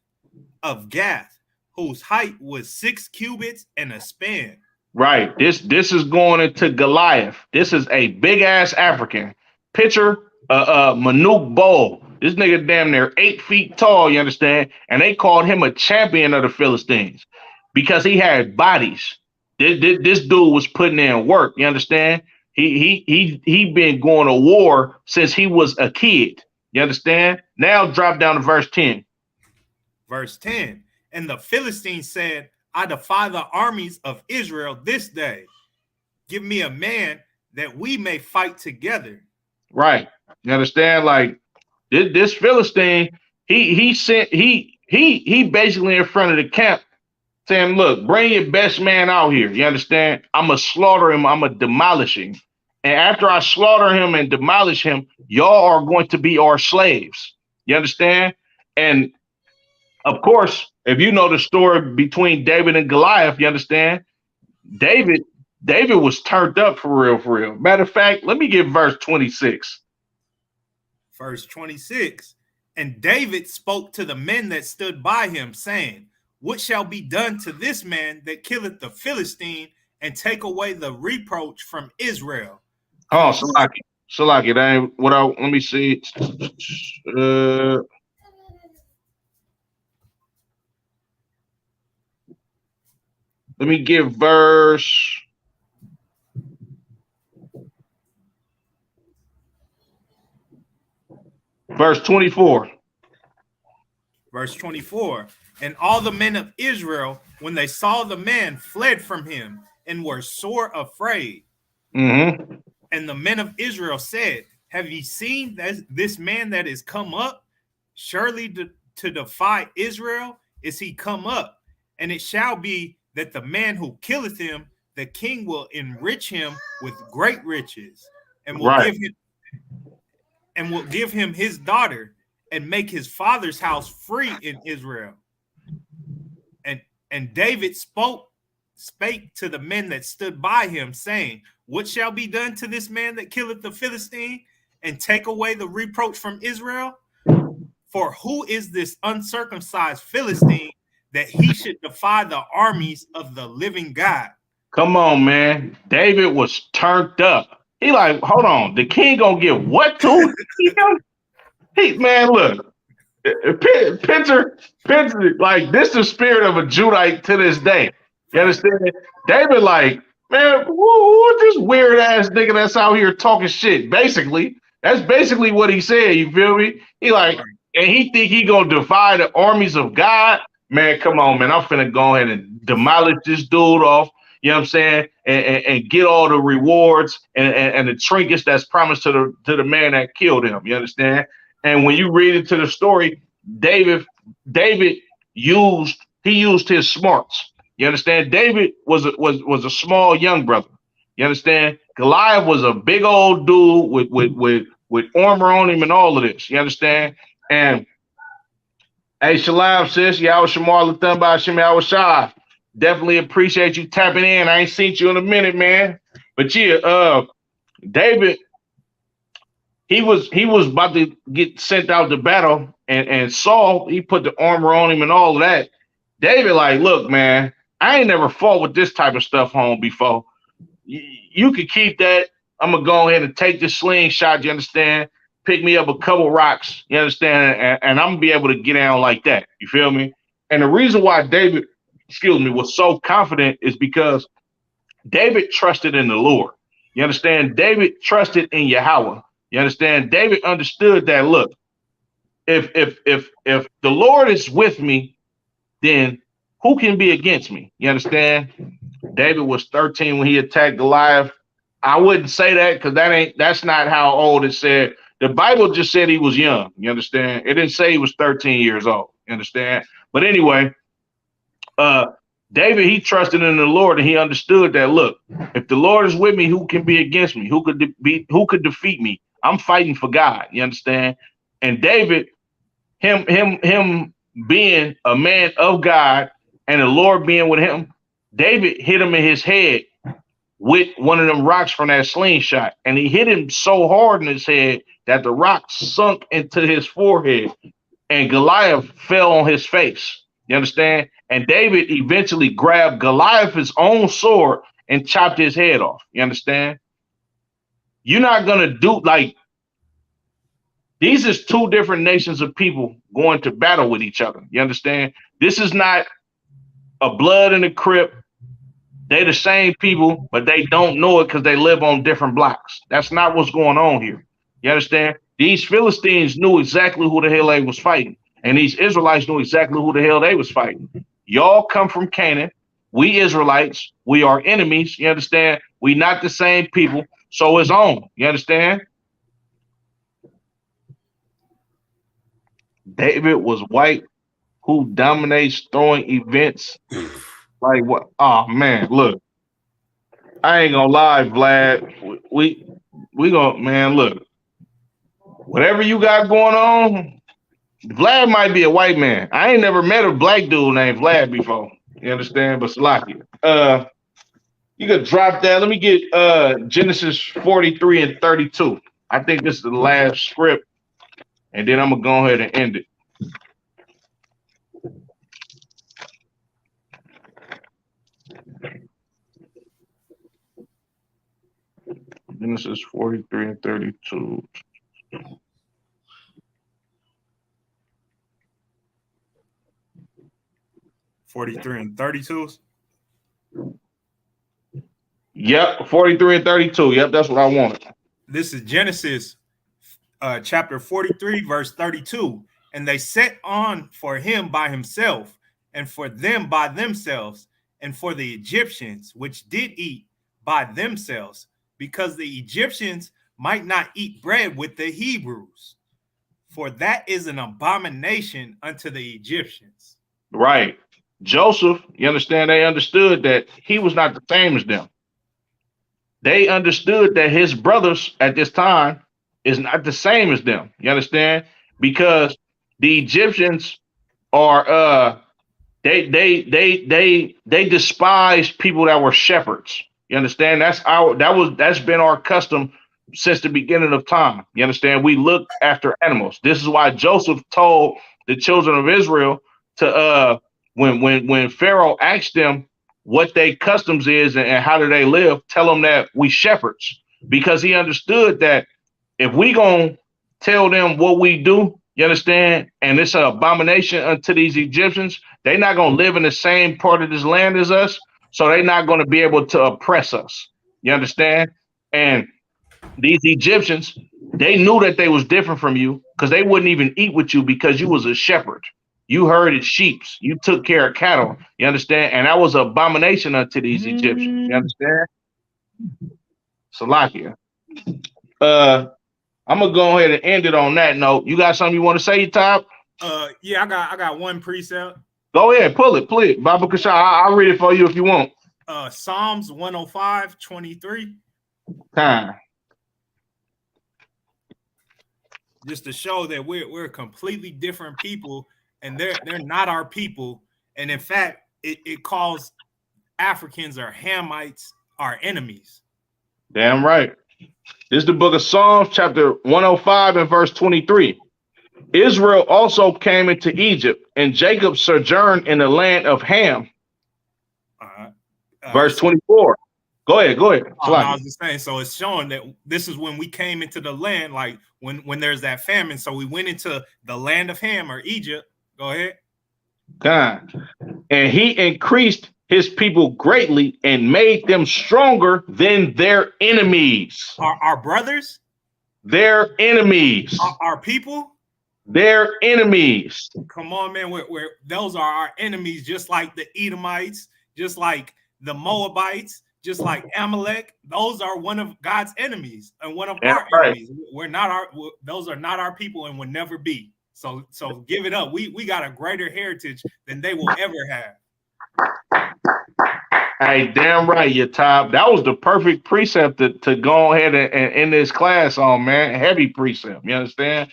of Gath, whose height was 6 cubits and a span. Right. This is going into Goliath. This is a big ass African. Picture Manuk Bol. This nigga damn near 8 feet tall, you understand? And they called him a champion of the Philistines because he had bodies. This dude was putting in work, you understand? He been going to war since he was a kid. You understand? Now drop down to verse 10. Verse 10. And the Philistines said, I defy the armies of Israel this day. Give me a man that we may fight together. Right. You understand? Like this Philistine, he basically in front of the camp saying, look, bring your best man out here. You understand? I'm gonna slaughter him, I'm gonna demolish him. And after I slaughter him and demolish him, y'all are going to be our slaves. You understand? And of course, if you know the story between David and Goliath, you understand? David was turned up for real. Matter of fact, let me get verse 26. Verse 26. And David spoke to the men that stood by him, saying, what shall be done to this man that killeth the Philistine and take away the reproach from Israel? Oh, Salaki, that ain't what let me see. Let me give verse 24. Verse 24. And all the men of Israel, when they saw the man, fled from him and were sore afraid. Mm-hmm. And the men of Israel said, have ye seen this man that is come up? Surely to defy Israel is he come up. And it shall be that the man who killeth him, the king will enrich him with great riches, and will give him his daughter, and make his father's house free in Israel. And David spake to the men that stood by him, saying, what shall be done to this man that killeth the Philistine and take away the reproach from Israel? For who is this uncircumcised Philistine that he should defy the armies of the living God? Come on, man. David was turned up. He like, hold on, the king gonna give what to him? Man, look, picture, like this is the spirit of a Judite to this day. You understand? David like, man, who this weird ass nigga that's out here talking shit, basically. That's basically what he said. You feel me? He like, and he think he gonna defy the armies of God. Man, come on, man. I'm finna go ahead and demolish this dude off. You know what I'm saying? And get all the rewards and the trinkets that's promised to the man that killed him. You understand? And when you read into the story, David used his smarts. You understand? David was a small young brother. You understand? Goliath was a big old dude with armor on him and all of this. You understand? And hey, Shalom, sis. Y'all Shamar Latham by Shimmy Awashai. Definitely appreciate you tapping in. I ain't seen you in a minute, man. But yeah, David, he was about to get sent out to battle, and Saul, he put the armor on him and all of that. David, like, look, man, I ain't never fought with this type of stuff home before. You could keep that. I'm gonna go ahead and take this slingshot. You understand? Pick me up a couple rocks. You understand? And I'm gonna be able to get down like that. You feel me? And the reason why David, was so confident is because David trusted in the Lord. You understand? David trusted in Yahweh. You understand? David understood that. Look, if the Lord is with me, then who can be against me? You understand? David was 13 when he attacked Goliath. I wouldn't say that because that's not how old it said. The Bible just said he was young. You understand? It didn't say he was 13 years old. You understand? But anyway, David, he trusted in the Lord and he understood that. Look, if the Lord is with me, who can be against me? Who could defeat me? I'm fighting for God. You understand? And David, him being a man of God and the Lord being with him, David hit him in his head with one of them rocks from that slingshot. And he hit him so hard in his head that the rock sunk into his forehead and Goliath fell on his face. You understand? And David eventually grabbed Goliath's own sword and chopped his head off. You understand? You're not going to do like, these is two different nations of people going to battle with each other. You understand? This is not a blood in the crypt. They the same people, but they don't know it because they live on different blocks. That's not what's going on here. You understand? These Philistines knew exactly who the hell they was fighting. And these Israelites knew exactly who the hell they was fighting. Y'all come from Canaan. We Israelites, we are enemies. You understand? We not the same people. So it's on. You understand? David was white who dominates throwing events. Like what? Oh man, look. I ain't gonna lie, Vlad. We gonna, man, look. Whatever you got going on, Vlad might be a white man. I ain't never met a black dude named Vlad before. You understand? But Salakia. You could drop that. Let me get Genesis 43 and 32. I think this is the last script, and then I'm gonna go ahead and end it. Genesis 43 and 32. and 32. Yep, 43 and 32. Yep, that's what I wanted. This is Genesis chapter 43, verse 32. And they set on for him by himself, and for them by themselves, and for the Egyptians, which did eat by themselves, because the Egyptians might not eat bread with the Hebrews, for that is an abomination unto the Egyptians. Right. Joseph, you understand, they understood that he was not the same as them. They understood that his brothers at this time is not the same as them. You understand? Because the Egyptians are they despise people that were shepherds. You understand? That's been our custom since the beginning of time. You understand? We look after animals. This is why Joseph told the children of Israel to when Pharaoh asked them what their customs is and how do they live, tell them that we shepherds, because he understood that if we gonna tell them what we do, you understand, and it's an abomination unto these Egyptians, they're not gonna live in the same part of this land as us, so they're not gonna be able to oppress us. You understand? And these Egyptians, They knew that they was different from you because they wouldn't even eat with you because you was a shepherd. You herded sheep. You took care of cattle. You understand? And that was an abomination unto these Egyptians. You understand? Salakia. I'm gonna go ahead and end it on that note. You got something you want to say, Top? Yeah, I got one precept. Go ahead, pull it, please. Baba Kasha, I'll read it for you if you want. Psalms 105:23. Time. Just to show that we're completely different people, and they're not our people. And in fact, it calls Africans or Hamites our enemies. Damn right. This is the book of Psalms, chapter 105 and verse 23. Israel also came into Egypt, and Jacob sojourned in the land of Ham. Verse 24. Go ahead. No, I was just saying, so it's showing that this is when we came into the land, like when there's that famine. So we went into the land of Ham or Egypt. Go ahead. God. And he increased his people greatly and made them stronger than their enemies. Our brothers? Their enemies. Our people? Their enemies. Come on, man. We're those are our enemies, just like the Edomites, just like the Moabites, just like Amalek. Those are one of God's enemies and one of our enemies. Those are not our people and will never be. So give it up. We got a greater heritage than they will ever have. Hey, damn right, you Top. That was the perfect precept to go ahead and end this class on, man. Heavy precept. You understand?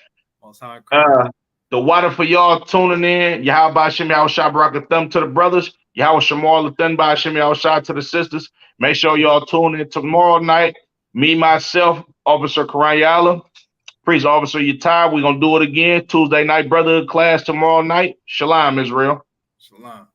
The water for y'all tuning in. Yahweh Shem Yahweh Shabrak thumb to the brothers. Yahweh Shemal Lathan by Shem Yahweh Shah to the sisters. Make sure y'all tune in tomorrow night. Me, myself, Officer Karayala, Priest Officer Yatai. We're gonna do it again. Tuesday night brotherhood class tomorrow night. Shalom, Israel. Shalom.